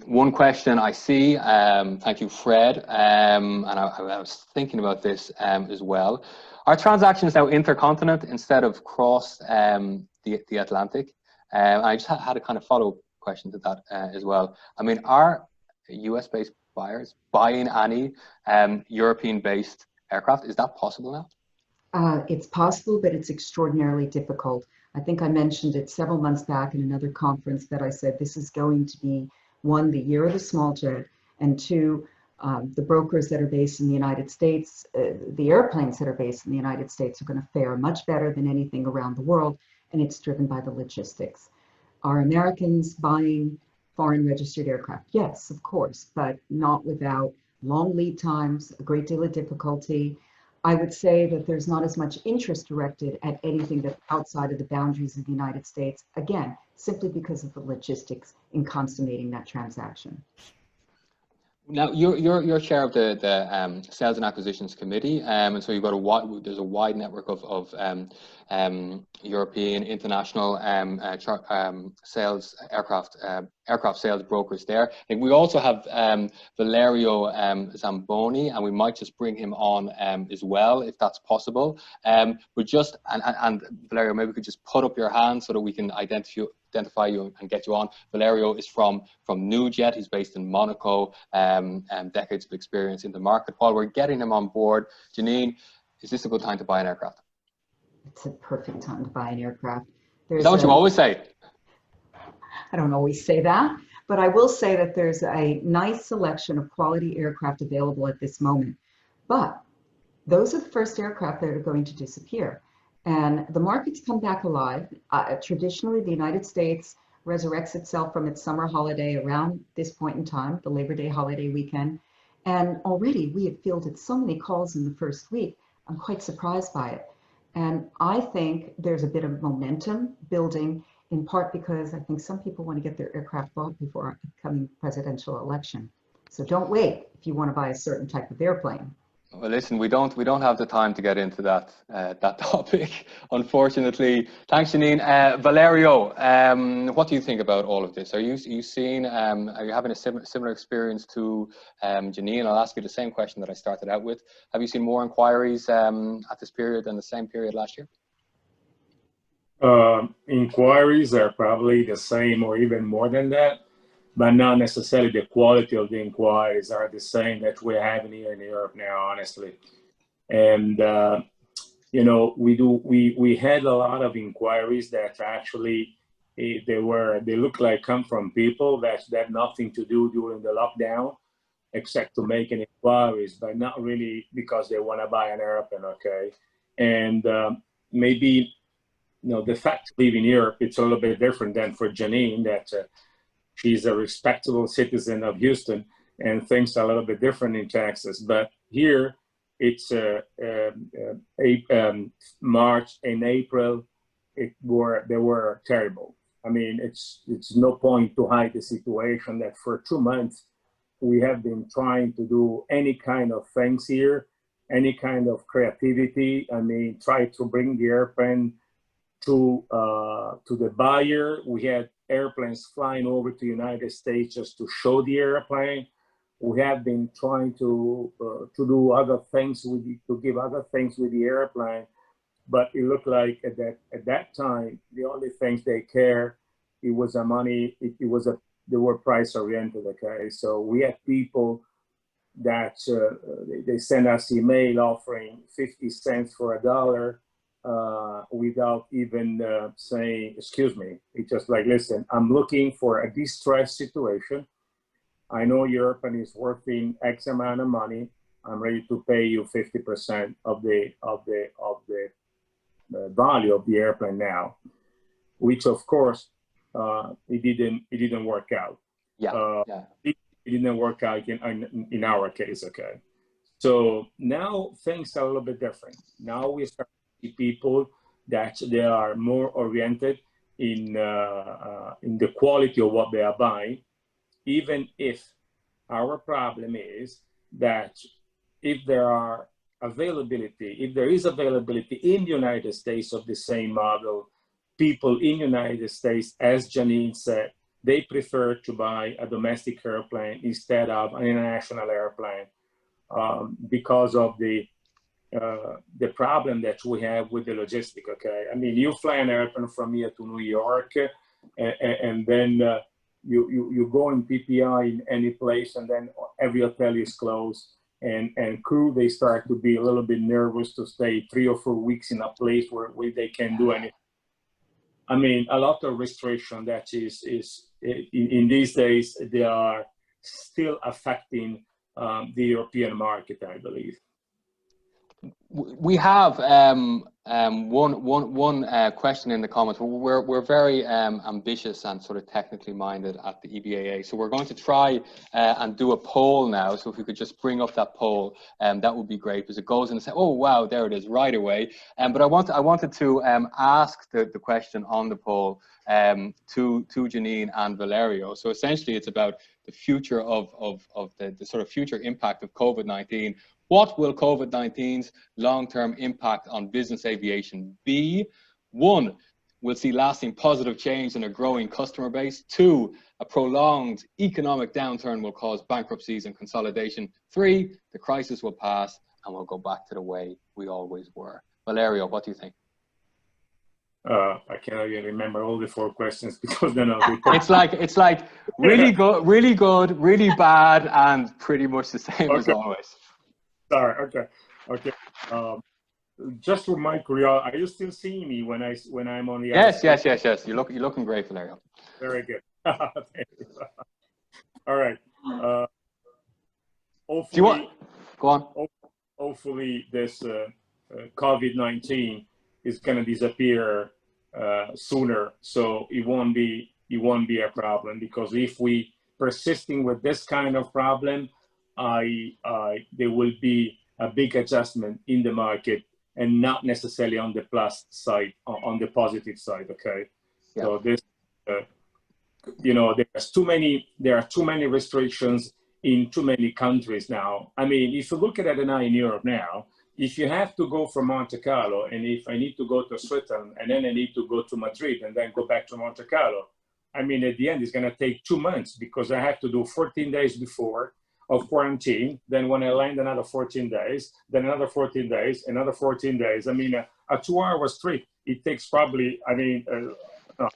One question I see, thank you, Fred, and I was thinking about this as well. Are transactions now intercontinent instead of cross the Atlantic? I just had a kind of follow-up question to that as well. I mean, are US-based buyers buying any European-based aircraft? Is that possible now? It's possible, but it's extraordinarily difficult. I think I mentioned it several months back in another conference that I said this is going to be, one, the year of the small jet, and two, the brokers that are based in the United States, the airplanes that are based in the United States are going to fare much better than anything around the world, and it's driven by the logistics. Are Americans buying foreign registered aircraft? Yes, of course, but not without long lead times, a great deal of difficulty. I would say that there's not as much interest directed at anything that's outside of the boundaries of the United States, again, simply because of the logistics in consummating that transaction. Now you're chair of the Sales and Acquisitions Committee, and so you've got there's a wide network of European, international sales aircraft sales brokers there. I think we also have Valerio Zamboni, and we might just bring him on as well if that's possible. But just and Valerio, maybe we could just put up your hand so that we can identify you and get you on. Valerio is from NewJet. He's based in Monaco, decades of experience in the market. While we're getting him on board, Janine, is this a good time to buy an aircraft? It's a perfect time to buy an aircraft. Is that what you always say? I don't always say that, but I will say that there's a nice selection of quality aircraft available at this moment. But those are the first aircraft that are going to disappear. And the market's come back alive. Traditionally, the United States resurrects itself from its summer holiday around this point in time, the Labor Day holiday weekend. And already we have fielded so many calls in the first week. I'm quite surprised by it. And I think there's a bit of momentum building, in part because I think some people want to get their aircraft bought before our upcoming presidential election. So don't wait if you want to buy a certain type of airplane. Well, listen, we don't have the time to get into that that topic, unfortunately. Thanks, Janine. Valerio, what do you think about all of this? Are you seeing? Are you having a similar experience to Janine? I'll ask you the same question that I started out with. Have you seen more inquiries at this period than the same period last year? Inquiries are probably the same or even more than that, but not necessarily the quality of the inquiries are the same that we're having here in Europe now, honestly. And, you know, we had a lot of inquiries that actually, they look like come from people that had nothing to do during the lockdown, except to make inquiries, but not really because they want to buy an airplane, okay? And maybe, you know, the fact to live in Europe, it's a little bit different than for Janine, that she's a respectable citizen of Houston, and things are a little bit different in Texas. But here, it's March and April. They were terrible. I mean, it's no point to hide the situation that for 2 months we have been trying to do any kind of things here, any kind of creativity. I mean, try to bring the airplane to the buyer. We had airplanes flying over to the United States just to show the airplane. We have been trying to do other things to give other things with the airplane, but it looked like at that time the only things they care it was the money. They were price oriented. Okay, so we had people that they send us email offering 50 cents for $1. Without even saying, excuse me. It's just like, listen, I'm looking for a distressed situation. I know your airplane is worth X amount of money. I'm ready to pay you 50% of the value of the airplane now, which of course it didn't work out. It didn't work out in our case. Okay, so now things are a little bit different. Now we start people that they are more oriented in the quality of what they are buying, even if our problem is that if there is availability in the United States of the same model, people in the United States, as Janine said, they prefer to buy a domestic airplane instead of an international airplane because of the problem that we have with the logistic. Okay, I mean, you fly an airplane from here to New York, and then you go in PPI in any place, and then every hotel is closed, and crew, they start to be a little bit nervous to stay 3 or 4 weeks in a place where they can do anything. I mean, a lot of restriction that is in these days, they are still affecting the European market, I believe. We have one question in the comments. We're very ambitious and sort of technically minded at the EBAA, so we're going to try and do a poll now. So if we could just bring up that poll, that would be great, because it goes and say, oh wow, there it is right away. But I wanted to ask the question on the poll to Janine and Valerio. So essentially, it's about the future of the sort of future impact of COVID-19. What will COVID-19's long-term impact on business aviation be? 1, we'll see lasting positive change in a growing customer base. 2, a prolonged economic downturn will cause bankruptcies and consolidation. 3, the crisis will pass and we'll go back to the way we always were. Valerio, what do you think? I cannot even remember all the 4 questions because then I'll be. It's like really good, really bad, and pretty much the same as always. Sorry. Okay. Just for my curiosity, are you still seeing me when I'm on the? Yes. You're looking great, Valerio. Very good. Thank you. All right. Hopefully, do you want? Go on. Hopefully, this COVID-19 is going to disappear sooner, so it won't be a problem. Because if we persisting with this kind of problem, there will be a big adjustment in the market, and not necessarily on the plus side, on the positive side. Okay, yeah. So this, there are too many restrictions in too many countries now. I mean, if you look at it now in Europe now, if you have to go from Monte Carlo, and if I need to go to Switzerland, and then I need to go to Madrid, and then go back to Monte Carlo, I mean, at the end, it's going to take 2 months, because I have to do 14 days before of quarantine. Then when I land, another 14 days, then another 14 days, another 14 days. I mean, a 2-hour trip, it takes probably, a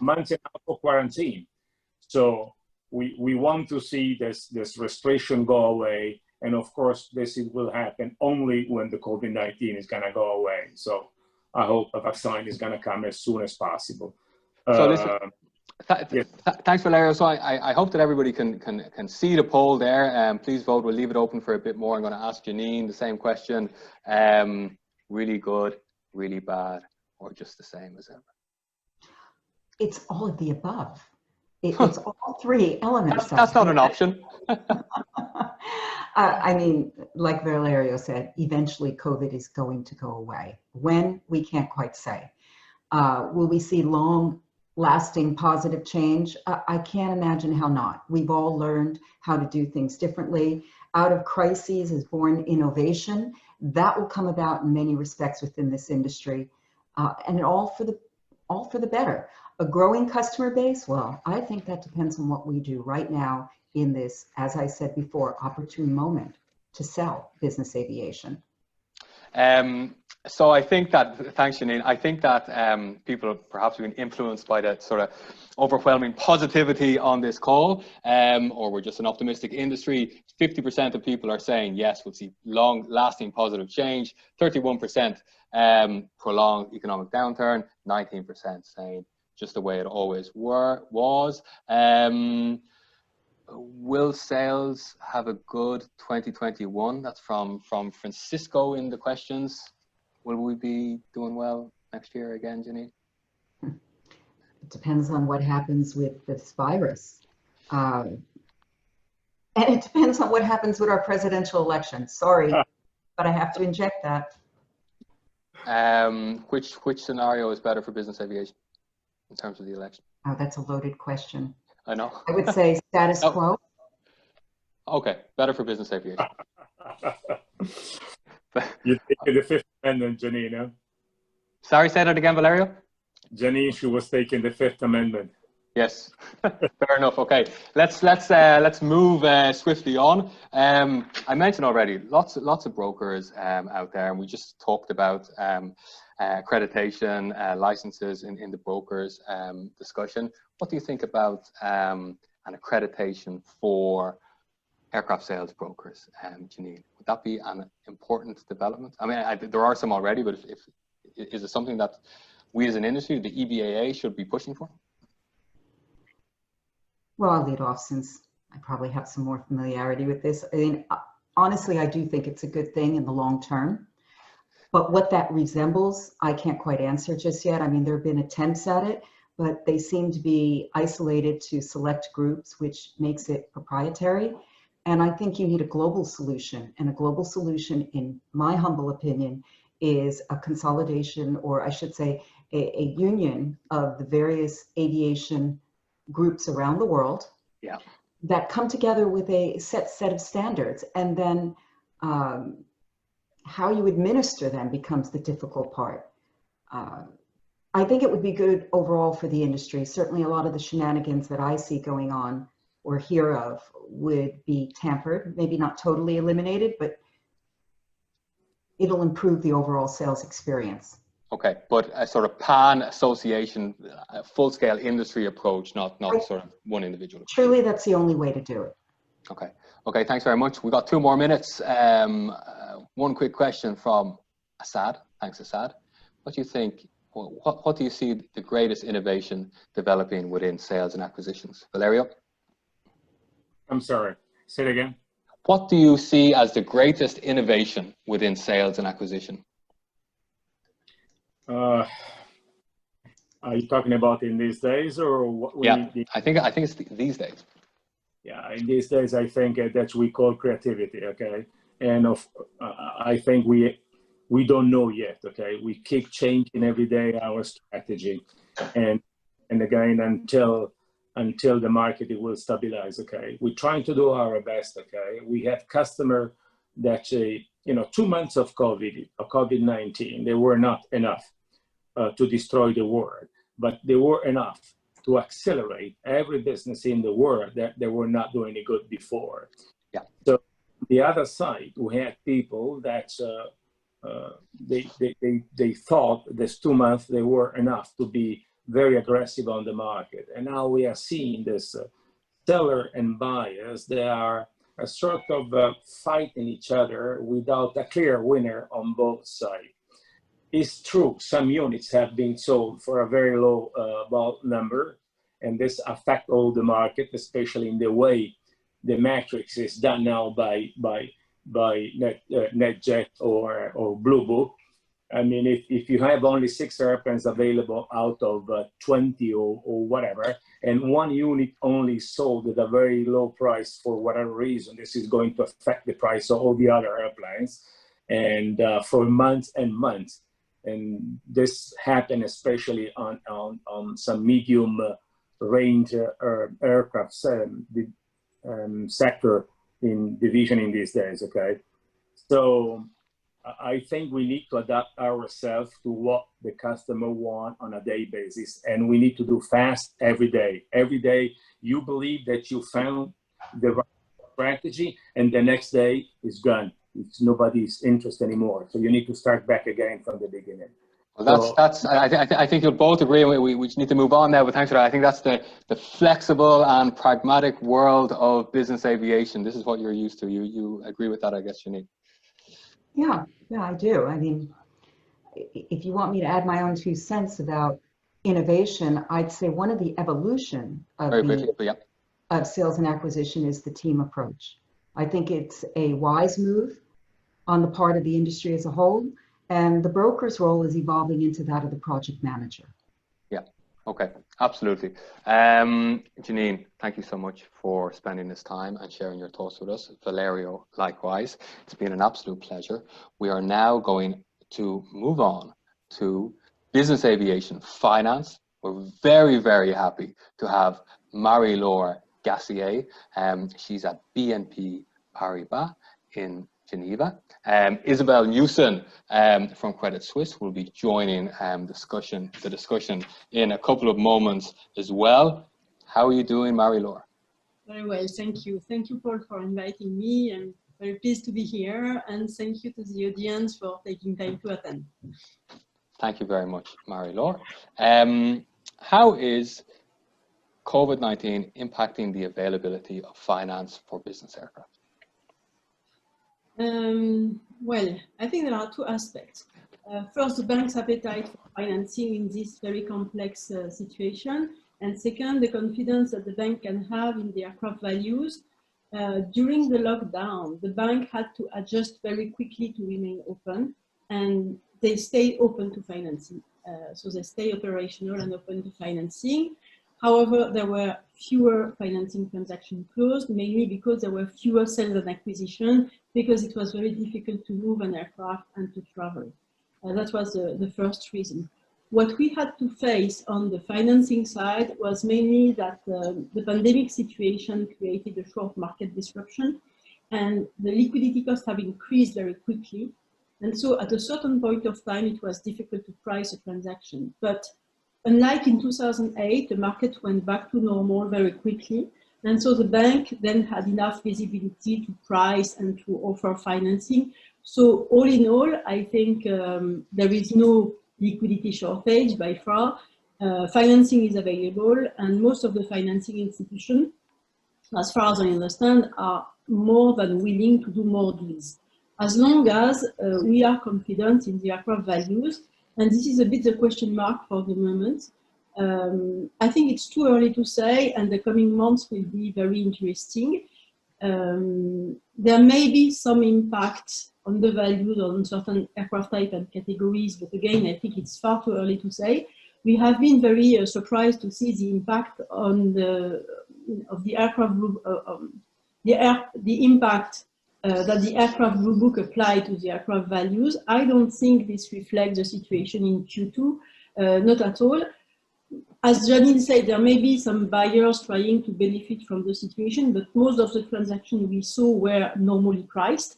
month and a half of quarantine. So we want to see this restriction go away. And of course, this will happen only when the COVID-19 is going to go away. So I hope a vaccine is going to come as soon as possible. So listen, thanks, Valerio. So I hope that everybody can see the poll there. Please vote. We'll leave it open for a bit more. I'm going to ask Janine the same question. Really good, really bad, or just the same as ever? It's all of the above. It's all 3 elements. That's not an option. I mean, like Valerio said, eventually COVID is going to go away. When, we can't quite say. Will we see long-lasting positive change? I can't imagine how not. We've all learned how to do things differently. Out of crises is born innovation. That will come about in many respects within this industry, and all for the better. A growing customer base, well, I think that depends on what we do right now in this, as I said before, opportune moment to sell business aviation. So I think that, thanks Janine, I think that people perhaps have been influenced by that sort of overwhelming positivity on this call, or we're just an optimistic industry. 50% of people are saying, yes, we'll see long-lasting positive change. 31% prolonged economic downturn. 19% saying just the way it always was. Will sales have a good 2021? That's from Francisco in the questions. Will we be doing well next year again, Janine? It depends on what happens with this virus. And it depends on what happens with our presidential election. Sorry, but I have to inject that. Which scenario is better for business aviation in terms of the election? Oh, that's a loaded question. I know. I would say status quo. Okay, better for business aviation. You taking the Fifth Amendment, Janine, huh? Sorry, say that again, Valerio? Janine, she was taking the Fifth Amendment. Yes, fair enough. Okay, let's move swiftly on. I mentioned already lots of brokers out there, and we just talked about accreditation, licenses in the brokers discussion. What do you think about an accreditation for aircraft sales brokers, Janine? Would that be an important development? I mean, there are some already, but is it something that we as an industry, the EBAA, should be pushing for? Well, I'll lead off since I probably have some more familiarity with this. I mean, honestly, I do think it's a good thing in the long term. But what that resembles, I can't quite answer just yet. I mean, there have been attempts at it, but they seem to be isolated to select groups, which makes it proprietary. And I think you need a global solution. And a global solution, in my humble opinion, is a consolidation, or I should say, a union of the various aviation groups around the world. Yeah. that come together with a set of standards, and then how you administer them becomes the difficult part. I think it would be good overall for the industry. Certainly a lot of the shenanigans that I see going on or hear of would be tampered, maybe not totally eliminated, but it'll improve the overall sales experience. Okay, but a sort of pan-association, full-scale industry approach, not sort of one individual approach. Truly, that's the only way to do it. Okay. Okay, thanks very much. We've got 2 more minutes. One quick question from Assad. Thanks, Assad. What do you think, what do you see the greatest innovation developing within sales and acquisitions? Valerio? I'm sorry, say it again. What do you see as the greatest innovation within sales and acquisition? Are you talking about in these days, or what? Yeah, I think it's these days. Yeah, in these days, I think that we call creativity. Okay, and I think we don't know yet. Okay, we keep changing every day our strategy, and again until the market will stabilize. Okay, we're trying to do our best. Okay, we have customer that 2 months of COVID-19, they were not enough to destroy the world, but they were enough to accelerate every business in the world that they were not doing it good before. Yeah. So the other side, we had people that they thought this 2 months they were enough to be very aggressive on the market, and now we are seeing this seller and buyers. They are a sort of fighting each other without a clear winner on both sides. It's true, some units have been sold for a very low number, and this affects all the market, especially in the way the matrix is done now by NetJet or Blue Book. I mean, if you have only 6 airplanes available out of 20 or whatever, and 1 unit only sold at a very low price for whatever reason, this is going to affect the price of all the other airplanes, and for months and months. And this happened especially on some medium range aircraft sector in division in these days. Okay, so I think we need to adapt ourselves to what the customer wants on a day basis, and we need to do fast every day. Every day you believe that you found the right strategy, and the next day is gone. It's nobody's interest anymore. So you need to start back again from the beginning. Well, I think you'll both agree. We just need to move on now, but thanks for that. I think that's the flexible and pragmatic world of business aviation. This is what you're used to. You agree with that, I guess, Janine? Yeah, I do. I mean, if you want me to add my own 2 cents about innovation, I'd say one of the evolution of of sales and acquisition is the team approach. I think it's a wise move on the part of the industry as a whole, and the broker's role is evolving into that of the project manager. Yeah. Okay, absolutely. Janine, thank you so much for spending this time and sharing your thoughts with us. Valerio, likewise. It's been an absolute pleasure. We are now going to move on to business aviation finance. We're very, very happy to have Marie-Laure Gassier. She's at BNP Paribas in Geneva. Isabel Newson from Credit Suisse will be joining the discussion in a couple of moments as well. How are you doing, Marie-Laure? Very well, thank you. Thank you, Paul, for inviting me. I'm very pleased to be here, and thank you to the audience for taking time to attend. Thank you very much, Marie-Laure. How is COVID-19 impacting the availability of finance for business aircraft? Well, I think there are 2 aspects. First, the bank's appetite for financing in this very complex situation. And second, the confidence that the bank can have in the aircraft values. During the lockdown, the bank had to adjust very quickly to remain open, and they stay open to financing. So they stay operational and open to financing. However, there were fewer financing transactions closed, mainly because there were fewer sales and acquisition, because it was very difficult to move an aircraft and to travel. That was the first reason. what we had to face on the financing side was mainly that the pandemic situation created a short market disruption, and the liquidity costs have increased very quickly. And so at a certain point of time, it was difficult to price a transaction. But unlike in 2008, the market went back to normal very quickly. And so the bank then had enough visibility to price and to offer financing. So all in all, I think there is no liquidity shortage by far. Financing is available, and most of the financing institutions, as far as I understand, are more than willing to do more deals, as long as we are confident in the aircraft values. And this is a bit the question mark for the moment. I think it's too early to say, and the coming months will be very interesting. There may be some impact on the values on certain aircraft type and categories, but again, I think it's far too early to say. We have been very surprised to see the impact on the aircraft the impact that the aircraft rule book applied to the aircraft values. I don't think this reflects the situation in Q2, not at all. As Janine said, there may be some buyers trying to benefit from the situation, but most of the transactions we saw were normally priced.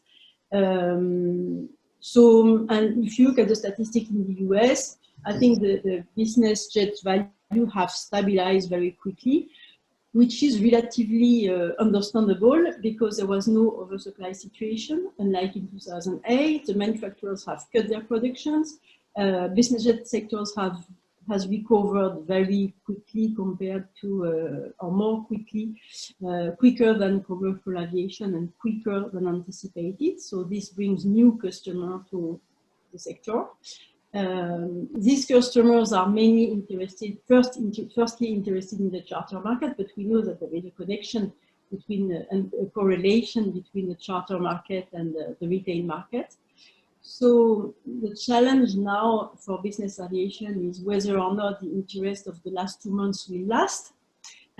And if you look at the statistics in the US, I think the business jet value have stabilized very quickly, which is relatively understandable because there was no oversupply situation. Unlike in 2008, the manufacturers have cut their productions. Business jet sectors has recovered very quickly compared to, or more quickly, quicker than commercial aviation and quicker than anticipated. So this brings new customers to the sector. These customers are mainly interested, firstly interested in the charter market, but we know that there is a connection between and a correlation between the charter market and the retail market. So the challenge now for business aviation is whether or not the interest of the last 2 months will last,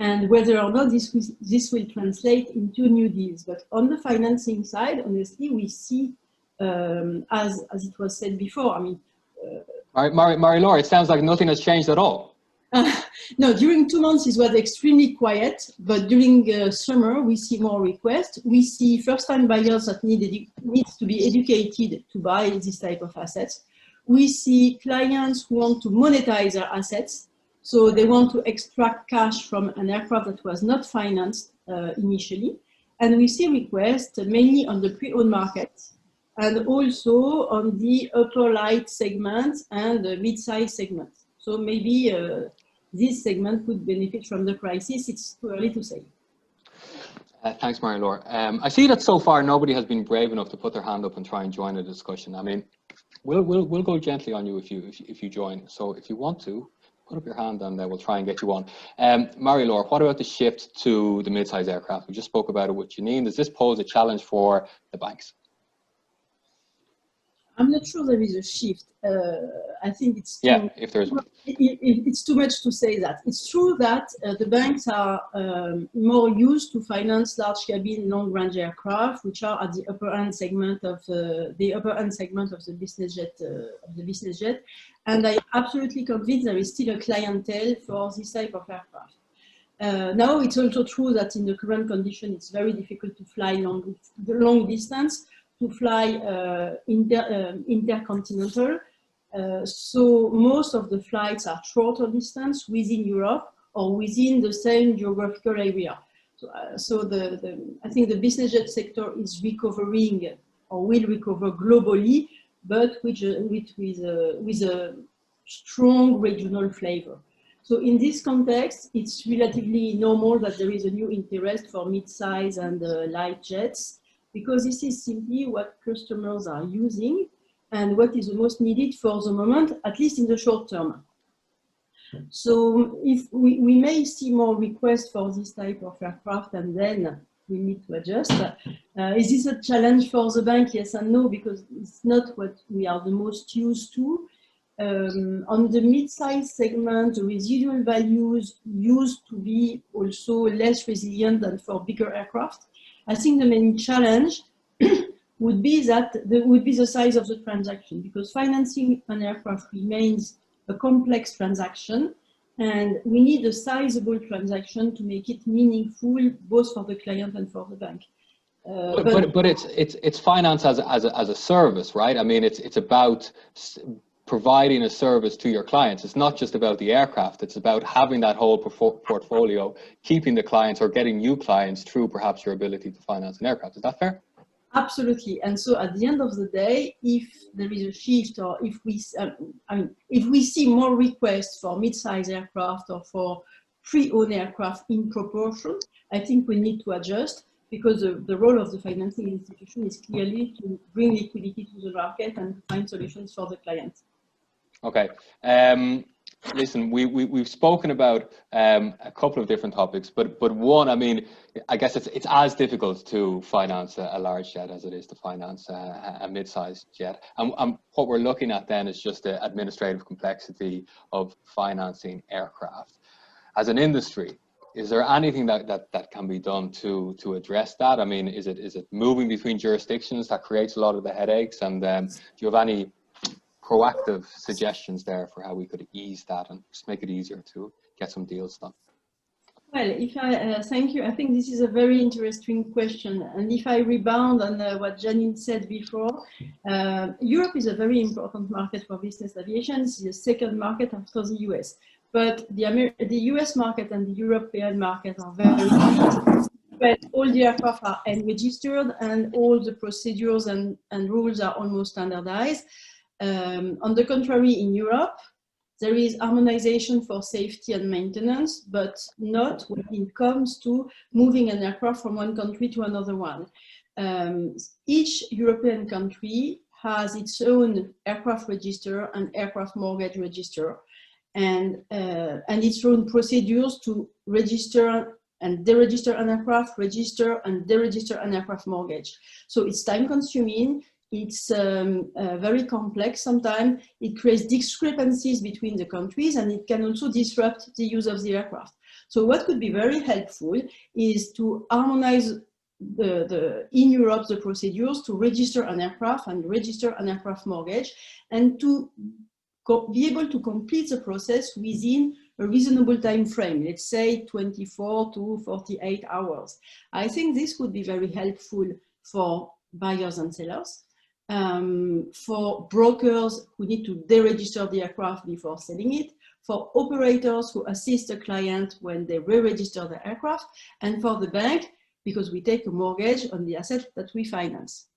and whether or not this will translate into new deals. But on the financing side, honestly, we see, as it was said before, I mean, Marie-Laure, it sounds like nothing has changed at all. No, during 2 months it was extremely quiet, but during summer we see more requests. We see first-time buyers that needs to be educated to buy this type of assets. We see clients who want to monetize their assets, so they want to extract cash from an aircraft that was not financed initially. And we see requests mainly on the pre-owned market, and also on the upper light segment and the mid-size segment. So maybe this segment could benefit from the crisis. It's too early to say. Thanks, Marie-Laure. I see that so far nobody has been brave enough to put their hand up and try and join the discussion. I mean, we'll go gently on you if you join. So if you want to, put up your hand and we'll try and get you on. Marie-Laure, what about the shift to the mid-size aircraft? We just spoke about it with Janine. Does this pose a challenge for the banks? I'm not sure there is a shift. I think it's if there's one. It's too much to say that. It's true that the banks are more used to finance large cabin, long range aircraft, which are at the upper end segment of the business jet. And I'm absolutely convinced there is still a clientele for this type of aircraft. Now it's also true that in the current condition, it's very difficult to fly long distance, to fly intercontinental. So most of the flights are shorter distance within Europe or within the same geographical area. So I think the business jet sector is recovering or will recover globally, but with a strong regional flavor. So in this context, it's relatively normal that there is a new interest for mid-size and light jets, because this is simply what customers are using and what is the most needed for the moment, at least in the short term. So if we may see more requests for this type of aircraft, and then we need to adjust. Is this a challenge for the bank? Yes and no, because it's not what we are the most used to. On the mid-size segment, the residual values used to be also less resilient than for bigger aircraft. I think the main challenge would be the size of the transaction, because financing an aircraft remains a complex transaction, and we need a sizable transaction to make it meaningful both for the client and for the bank. But it's finance as a service, right? I mean, it's about providing a service to your clients. It's not just about the aircraft. It's about having that whole portfolio, keeping the clients or getting new clients through perhaps your ability to finance an aircraft. Is that fair? Absolutely. And so at the end of the day, if there is a shift, or if we see more requests for mid-size aircraft or for pre-owned aircraft in proportion, I think we need to adjust, because the role of the financing institution is clearly to bring liquidity to the market and find solutions for the client. Okay. Listen, we've spoken about a couple of different topics, but one, I mean, I guess it's as difficult to finance a large jet as it is to finance a mid-sized jet. And what we're looking at then is just the administrative complexity of financing aircraft. As an industry, is there anything that can be done to address that? I mean, is it moving between jurisdictions that creates a lot of the headaches? And do you have any proactive suggestions there for how we could ease that and just make it easier to get some deals done? Well, if I thank you. I think this is a very interesting question. And if I rebound on what Janine said before, Europe is a very important market for business aviation. It's the second market after the US. But the US market and the European market are very different. But all the aircraft are registered, and all the procedures and rules are almost standardized. On the contrary, in Europe, there is harmonization for safety and maintenance, but not when it comes to moving an aircraft from one country to another one. Each European country has its own aircraft register and aircraft mortgage register, and its own procedures to register and deregister an aircraft, register and deregister an aircraft mortgage. So it's time consuming. It's very complex sometimes. It creates discrepancies between the countries, and it can also disrupt the use of the aircraft. So what could be very helpful is to harmonize in Europe the procedures to register an aircraft and register an aircraft mortgage, and to be able to complete the process within a reasonable time frame, let's say 24 to 48 hours. I think this would be very helpful for buyers and sellers, for brokers who need to deregister the aircraft before selling it, for operators who assist a client when they re-register the aircraft, and for the bank, because we take a mortgage on the asset that we finance.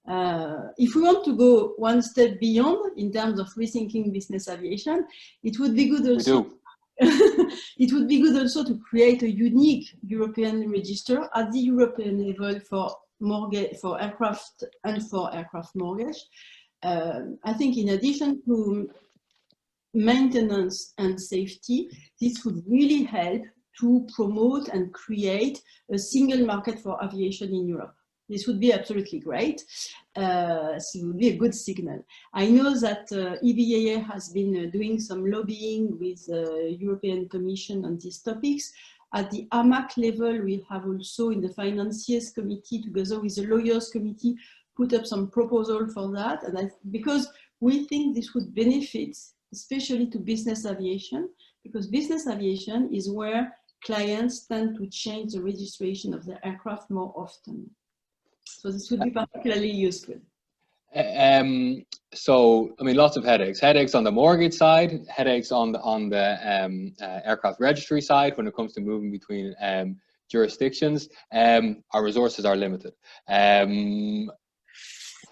If we want to go one step beyond in terms of rethinking business aviation, it would be good also. It would be good also to create a unique European register at the European level for mortgage, for aircraft and for aircraft mortgage. I think in addition to maintenance and safety, this would really help to promote and create a single market for aviation in Europe. This would be absolutely great. So it would be a good signal. I know that EBAA has been doing some lobbying with the European Commission on these topics. At the AMAC level, we have also in the Financiers Committee, together with the Lawyers Committee, put up some proposal for that. And because we think this would benefit, especially to business aviation, because business aviation is where clients tend to change the registration of their aircraft more often. So this would be particularly useful. So, I mean, lots of headaches. Headaches on the mortgage side, headaches on the aircraft registry side when it comes to moving between jurisdictions. Our resources are limited.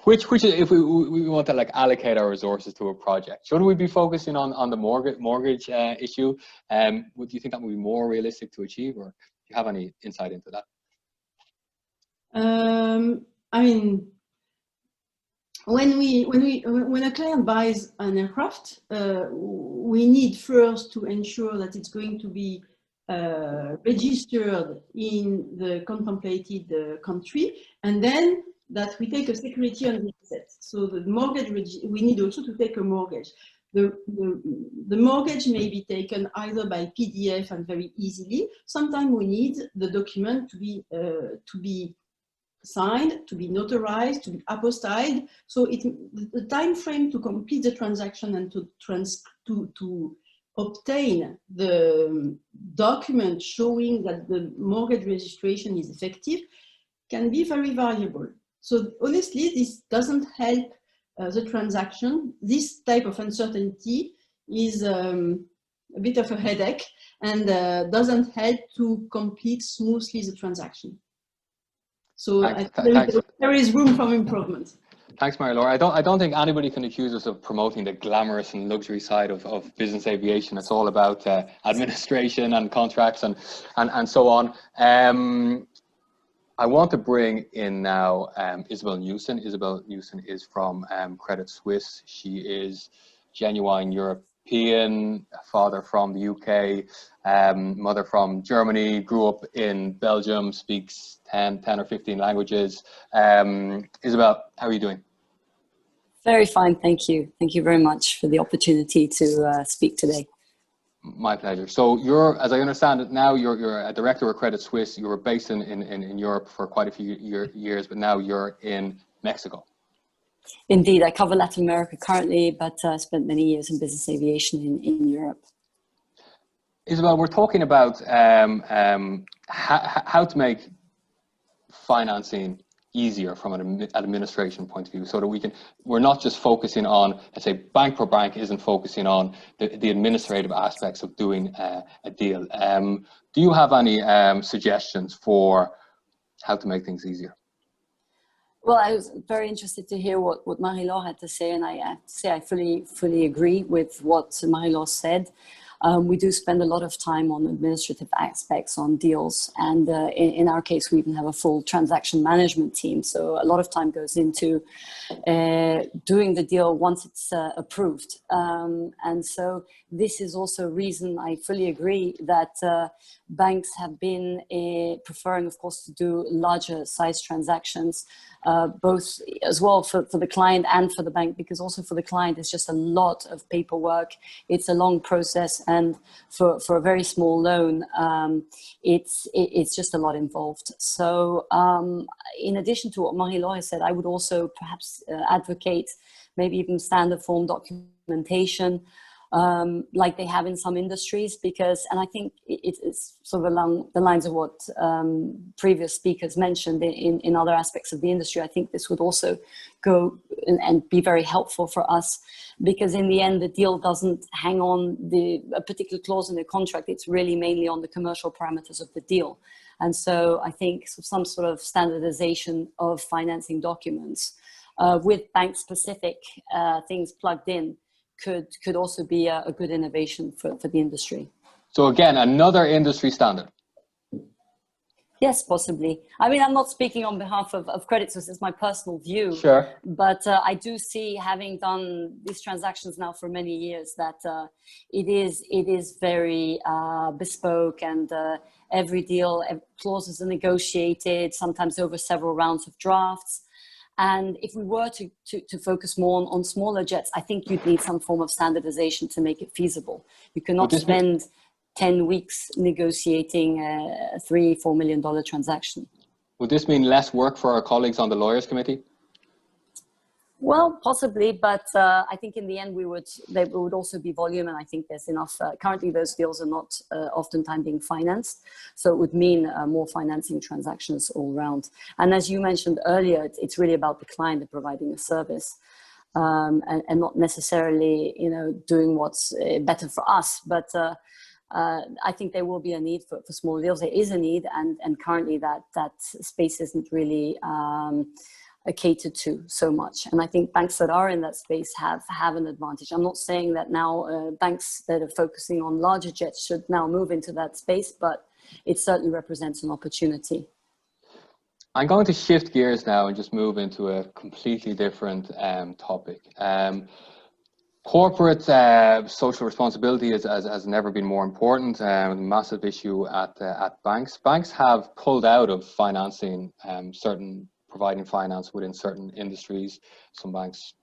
Which if we want to like allocate our resources to a project, should we be focusing on the mortgage issue? Would you think that would be more realistic to achieve, or do you have any insight into that? I mean, when a client buys an aircraft, we need first to ensure that it's going to be registered in the contemplated country, and then that we take a security on the asset. So the mortgage, we need also to take a mortgage. The mortgage may be taken either by PDF and very easily. Sometimes we need the document to be signed, to be notarized, to be apostilled. So the time frame to complete the transaction and to obtain the document showing that the mortgage registration is effective can be very variable. So honestly, this doesn't help the transaction. This type of uncertainty is a bit of a headache and doesn't help to complete smoothly the transaction. So there is room for improvement. Thanks, Marie-Laure. I don't think anybody can accuse us of promoting the glamorous and luxury side of business aviation. It's all about administration and contracts and so on. I want to bring in now Isabel Newson. Isabel Newson is from Credit Suisse. She is genuine European, father from the UK, mother from Germany, grew up in Belgium, speaks 10 or 15 languages. Isabel, how are you doing? Very fine, thank you. Thank you very much for the opportunity to speak today. My pleasure. So you're, as I understand it now, you're a director of Credit Suisse. You were based in Europe for quite a few years, but now you're in Mexico. Indeed, I cover Latin America currently, but spent many years in business aviation in Europe. Isabel, we're talking about how to make financing easier from an administration point of view, so that we're not just focusing on, let's say, bank per bank isn't focusing on the administrative aspects of doing a deal. Do you have any suggestions for how to make things easier? Well, I was very interested to hear what Marie-Laure had to say, and I have to say I fully agree with what Marie-Laure said. We do spend a lot of time on administrative aspects on deals, and in our case we even have a full transaction management team, so a lot of time goes into doing the deal once it's approved, and so this is also a reason I fully agree that banks have been preferring, of course, to do larger size transactions, both as well for the client and for the bank, because also for the client it's just a lot of paperwork, it's a long process, and for a very small loan it's just a lot involved. So in addition to what Marie-Laure said, I would also perhaps advocate maybe even standard form documentation, like they have in some industries, because, and I think it's sort of along the lines of what previous speakers mentioned in other aspects of the industry. I think this would also go and be very helpful for us, because in the end the deal doesn't hang on a particular clause in the contract. It's really mainly on the commercial parameters of the deal. And so I think some sort of standardization of financing documents with bank specific things plugged in could also be a good innovation for the industry. So again, another industry standard. Yes, possibly. I mean, I'm not speaking on behalf of Credit Suisse, it's my personal view. Sure. But I do see, having done these transactions now for many years, that it is very bespoke, and every deal, clauses are negotiated, sometimes over several rounds of drafts. And if we were to focus more on smaller jets, I think you'd need some form of standardization to make it feasible. You cannot spend 10 weeks negotiating a $3-4 million transaction. Would this mean less work for our colleagues on the lawyers committee? Well, possibly, but I think in the end there would also be volume, and I think there's enough. Currently, those deals are not oftentimes being financed, so it would mean more financing transactions all around. And as you mentioned earlier, it's really about the client and providing a service, and not necessarily, doing what's better for us. But I think there will be a need for small deals. There is a need, and currently that space isn't really catered to so much. And I think banks that are in that space have an advantage. I'm not saying that now banks that are focusing on larger jets should now move into that space, but it certainly represents an opportunity. I'm going to shift gears now and just move into a completely different topic. Corporate social responsibility has never been more important. A massive issue at banks. Banks have pulled out of financing providing finance within certain industries. Some banks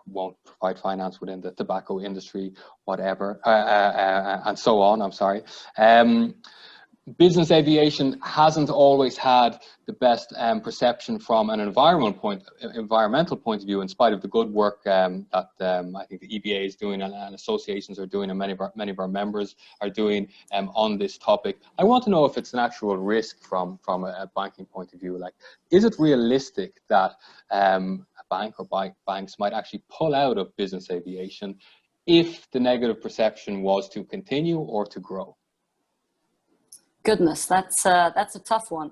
won't provide finance within the tobacco industry, whatever, and so on. I'm sorry. business aviation hasn't always had the best perception from an environmental point of view, in spite of the good work that I think the EBAA is doing and associations are doing, and many of our members are doing on this topic. I want to know if it's an actual risk from a banking point of view. Like, is it realistic that a bank or banks might actually pull out of business aviation if the negative perception was to continue or to grow? Goodness, that's a tough one.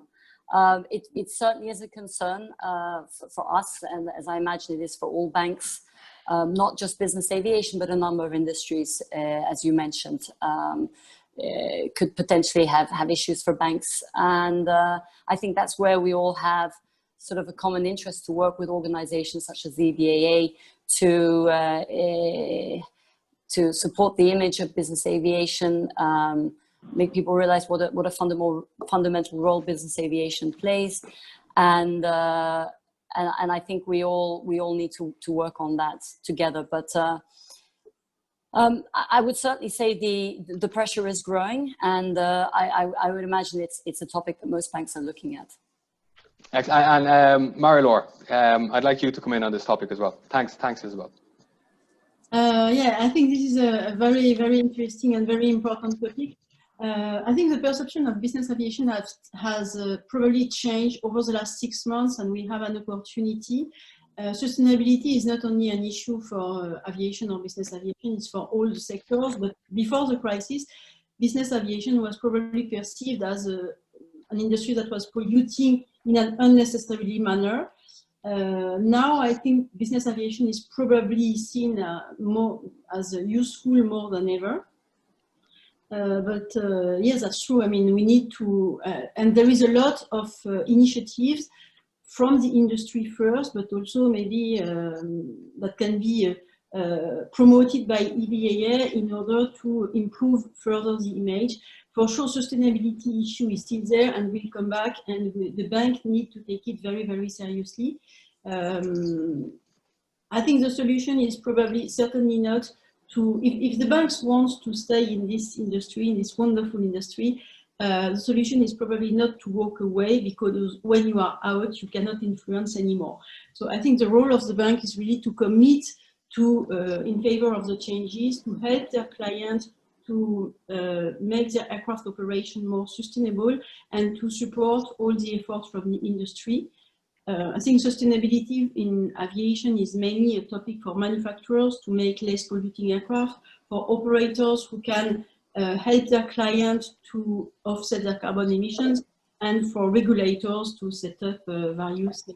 It certainly is a concern for us, and as I imagine it is for all banks, not just business aviation, but a number of industries, as you mentioned, could potentially have issues for banks. And I think that's where we all have sort of a common interest to work with organizations such as the EBAA to support the image of business aviation, make people realize what a fundamental role business aviation plays, and I think we all need to work on that together. But I would certainly say the pressure is growing, and I would imagine it's a topic that most banks are looking at. And Marie-Laure, I'd like you to come in on this topic as well. Thanks Isabel. Yeah, I think this is a very, very interesting and very important topic. I think the perception of business aviation has probably changed over the last 6 months, and we have an opportunity. Sustainability is not only an issue for aviation or business aviation, it's for all the sectors. But before the crisis, business aviation was probably perceived as an industry that was polluting in an unnecessary manner. Now I think business aviation is probably seen more as useful more than ever. But yes, that's true. I mean, we need to, and there is a lot of initiatives from the industry first, but also maybe that can be promoted by EBAA in order to improve further the image. For sure, sustainability issue is still there and will come back, and the bank need to take it very, very seriously. I think the solution is probably certainly not to, if the banks want to stay in this industry, in this wonderful industry, the solution is probably not to walk away, because when you are out, you cannot influence anymore. So I think the role of the bank is really to commit to, in favor of the changes, to help their clients to make their aircraft operation more sustainable, and to support all the efforts from the industry. I think sustainability in aviation is mainly a topic for manufacturers to make less polluting aircraft, for operators who can help their clients to offset their carbon emissions, and for regulators to set up various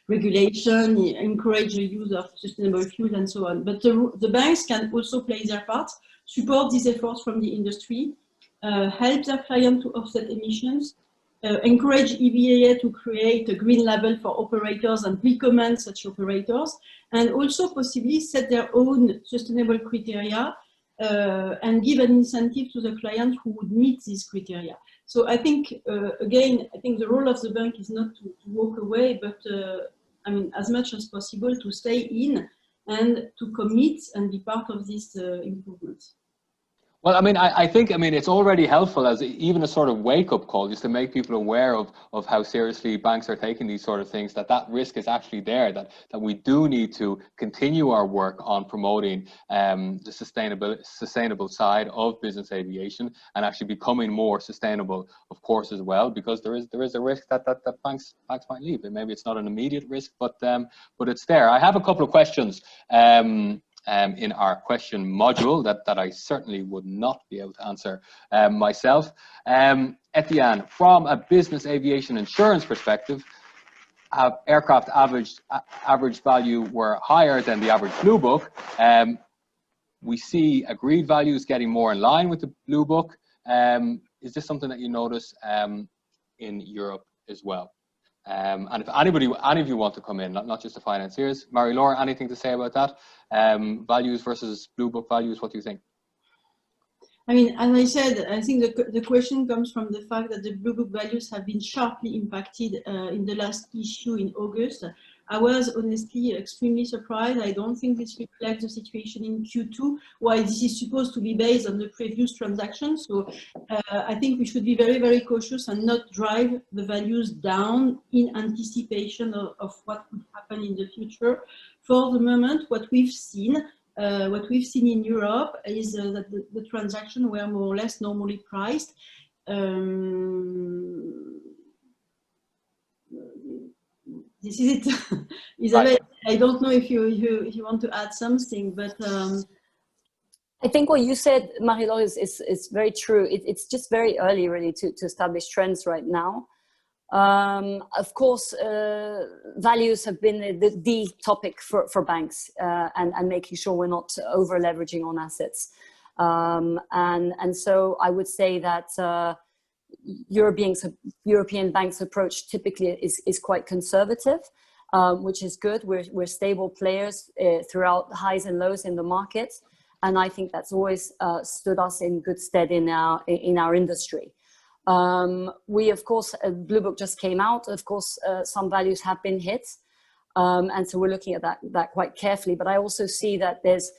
regulation, encourage the use of sustainable fuel and so on. But the banks can also play their part, support these efforts from the industry, help their clients to offset emissions, encourage EBAA to create a green label for operators and recommend such operators, and also possibly set their own sustainable criteria and give an incentive to the client who would meet these criteria. So I think, again, I think the role of the bank is not to walk away, but I mean, as much as possible to stay in and to commit and be part of this improvement. Well, I mean, I think it's already helpful as even a sort of wake-up call, just to make people aware of how seriously banks are taking these sort of things, that risk is actually there, that we do need to continue our work on promoting the sustainable side of business aviation, and actually becoming more sustainable, of course, as well, because there is a risk that banks might leave. And maybe it's not an immediate risk, but it's there. I have a couple of questions in our question module that I certainly would not be able to answer myself. Etienne, from a business aviation insurance perspective, have aircraft average value were higher than the average Blue Book. We see agreed values getting more in line with the Blue Book. Is this something that you notice in Europe as well? And if any of you want to come in, not just the financiers, Marie-Laure, anything to say about that? Values versus Blue Book values, what do you think? I mean, as I said, I think the question comes from the fact that the Blue Book values have been sharply impacted in the last issue in August, I was honestly extremely surprised. I don't think this reflects the situation in Q2, while this is supposed to be based on the previous transaction. So I think we should be very, very cautious and not drive the values down in anticipation of what could happen in the future. For the moment, what we've seen in Europe is that the transactions were more or less normally priced. This is it. Isabelle, I don't know if you want to add something, but I think what you said, Marie-Laure, is very true. It's just very early really to establish trends right now. Of course, values have been the topic for banks, and making sure we're not over leveraging on assets. And so I would say that European banks' approach typically is quite conservative, which is good. We're stable players throughout the highs and lows in the market, and I think that's always stood us in good stead in our industry. We, of course, Blue Book just came out. Of course, some values have been hit, and so we're looking at that quite carefully. But I also see that there's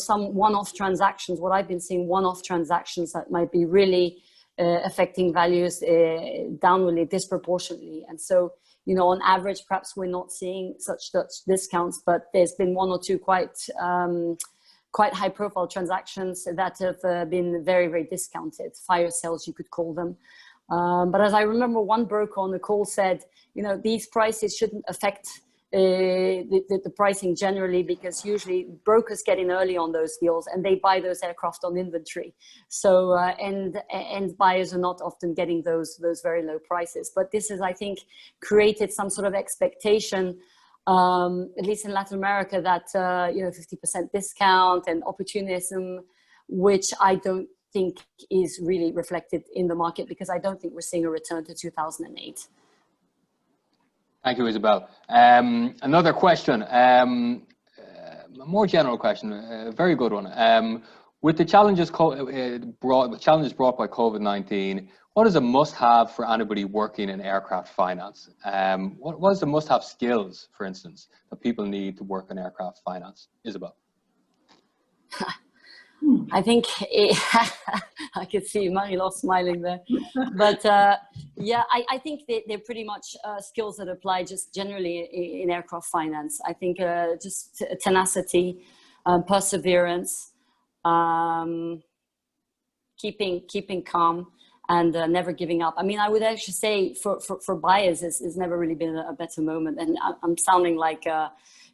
some one-off transactions. What I've been seeing, one-off transactions that might be really affecting values downwardly disproportionately. And so, you know, on average, perhaps we're not seeing such discounts, but there's been one or two quite high-profile transactions that have been very, very discounted, fire sales, you could call them. But as I remember, one broker on the call said, you know, these prices shouldn't affect the pricing generally, because usually brokers get in early on those deals and they buy those aircraft on inventory. So and buyers are not often getting those very low prices. But this has, I think, created some sort of expectation, at least in Latin America, that you know, 50% discount and opportunism, which I don't think is really reflected in the market, because I don't think we're seeing a return to 2008. Thank you, Isabelle. Another question, a more general question, a very good one. With the challenges brought by COVID-19, what is a must-have for anybody working in aircraft finance? What is the must-have skills, for instance, that people need to work in aircraft finance? Isabelle. I think I could see Marie-Laure smiling there, but yeah, I think they're pretty much skills that apply just generally in aircraft finance. I think just tenacity, perseverance, keeping calm, and never giving up. I mean, I would actually say for buyers, it's never really been a better moment, and I'm sounding like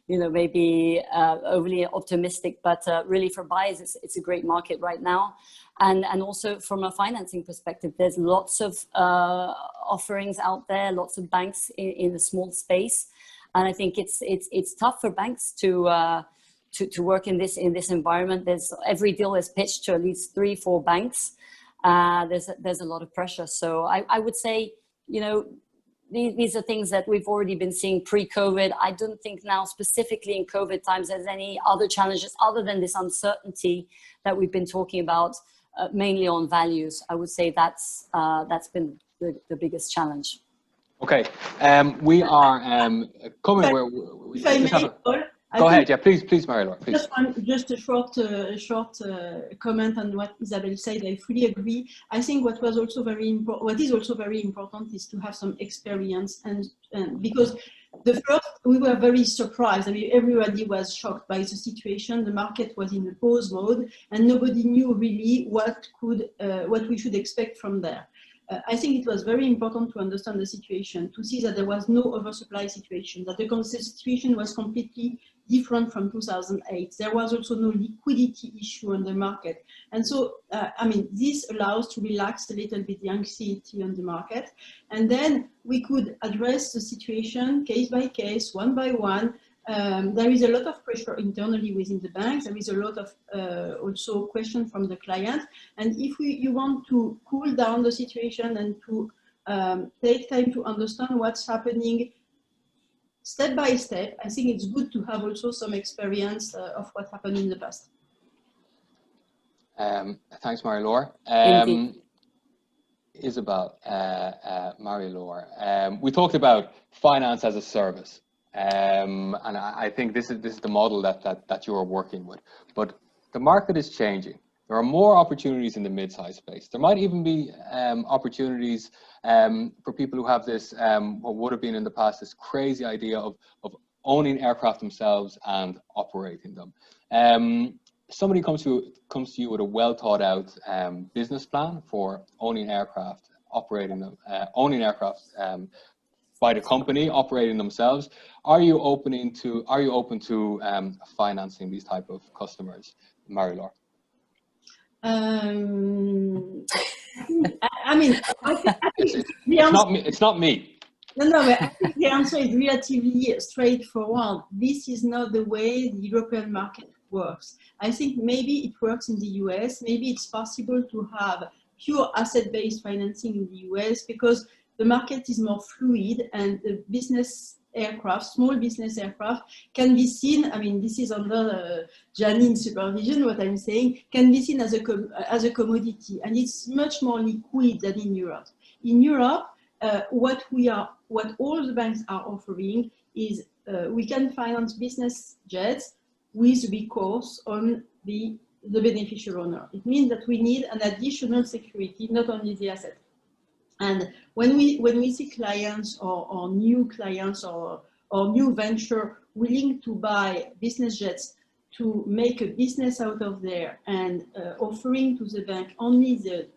you know, maybe overly optimistic, but really for buyers, it's a great market right now. And also from a financing perspective, there's lots of offerings out there, lots of banks in the small space. And I think it's tough for banks to work in this environment. Every deal is pitched to at least 3-4 banks. There's a lot of pressure. So I would say, you know, these are things that we've already been seeing pre-COVID. I don't think now, specifically in COVID times, there's any other challenges other than this uncertainty that we've been talking about, mainly on values. I would say that's been the biggest challenge. Okay, we are coming where we have Go ahead, yeah, please, Marie-Laure, please. Just a short comment on what Isabelle said. I fully agree. I think what is also very important is to have some experience, and because we were very surprised. I mean, everybody was shocked by the situation. The market was in a pause mode, and nobody knew really what we should expect from there. I think it was very important to understand the situation, to see that there was no oversupply situation, that the situation was completely different from 2008. There was also no liquidity issue on the market. And so, I mean, this allows to relax a little bit the anxiety on the market. And then we could address the situation case by case, one by one. There is a lot of pressure internally within the banks. There is a lot of also question from the client. And if you want to cool down the situation and to take time to understand what's happening step by step, I think it's good to have also some experience of what happened in the past. Thanks, Marie-Laure. Isabelle, Marie-Laure, we talked about finance as a service. And I think this is the model that you are working with. But the market is changing. There are more opportunities in the mid-size space. There might even be opportunities for people who have this, what would have been in the past, this crazy idea of owning aircraft themselves and operating them. Somebody comes to you with a well thought out business plan for owning aircraft, operating them, owning aircraft by the company, operating themselves. Are you open to financing these type of customers, Marie-Laure? I mean, I think it's not me. No, but I think the answer is relatively straightforward. This is not the way the European market works. I think maybe it works in the US. Maybe it's possible to have pure asset-based financing in the US because the market is more fluid and the business aircraft, small business aircraft, can be seen, I mean, this is under Janine's supervision, what I'm saying, can be seen as a commodity, and it's much more liquid than in Europe. In Europe, what all the banks are offering is we can finance business jets with recourse on the beneficial owner. It means that we need an additional security, not only the asset. And when we see clients or new clients or new venture willing to buy business jets to make a business out of there and offering to the bank only the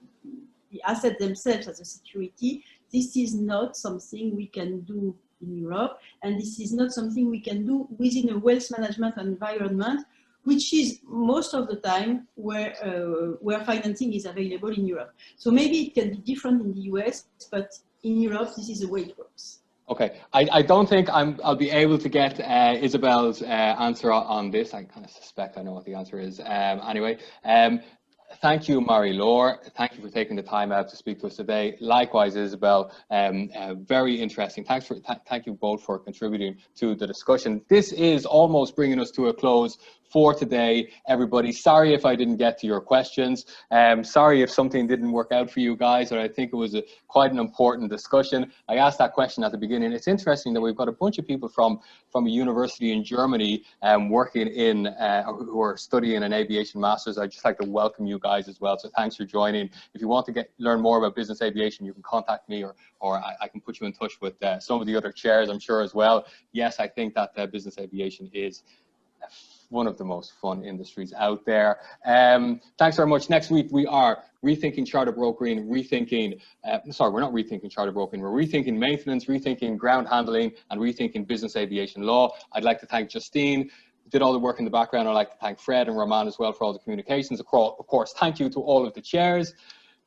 asset themselves as a security, this is not something we can do in Europe, and this is not something we can do within a wealth management environment, which is most of the time where financing is available in Europe. So maybe it can be different in the US, but in Europe, this is the way it works. Okay, I don't think I'll be able to get Isabel's answer on this. I kind of suspect I know what the answer is. Anyway, thank you, Marie-Laure. Thank you for taking the time out to speak to us today. Likewise, Isabel, very interesting. Thank you both for contributing to the discussion. This is almost bringing us to a close for today, everybody. Sorry if I didn't get to your questions. Sorry if something didn't work out for you guys, but I think it was quite an important discussion. I asked that question at the beginning. It's interesting that we've got a bunch of people from a university in Germany working in, who are studying an aviation master's. I'd just like to welcome you guys as well. So thanks for joining. If you want to learn more about business aviation, you can contact me or I can put you in touch with some of the other chairs, I'm sure, as well. Yes, I think that business aviation is one of the most fun industries out there. Thanks very much. Next week we are rethinking charter brokering, sorry, we're not rethinking charter brokering, we're rethinking maintenance, rethinking ground handling, and rethinking business aviation law. I'd like to thank Justine, who did all the work in the background. I'd like to thank Fred and Roman as well for all the communications. Of course, thank you to all of the chairs.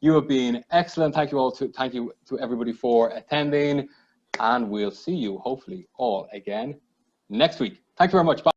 You have been excellent. Thank you to everybody for attending, and we'll see you hopefully all again next week. Thank you very much. Bye.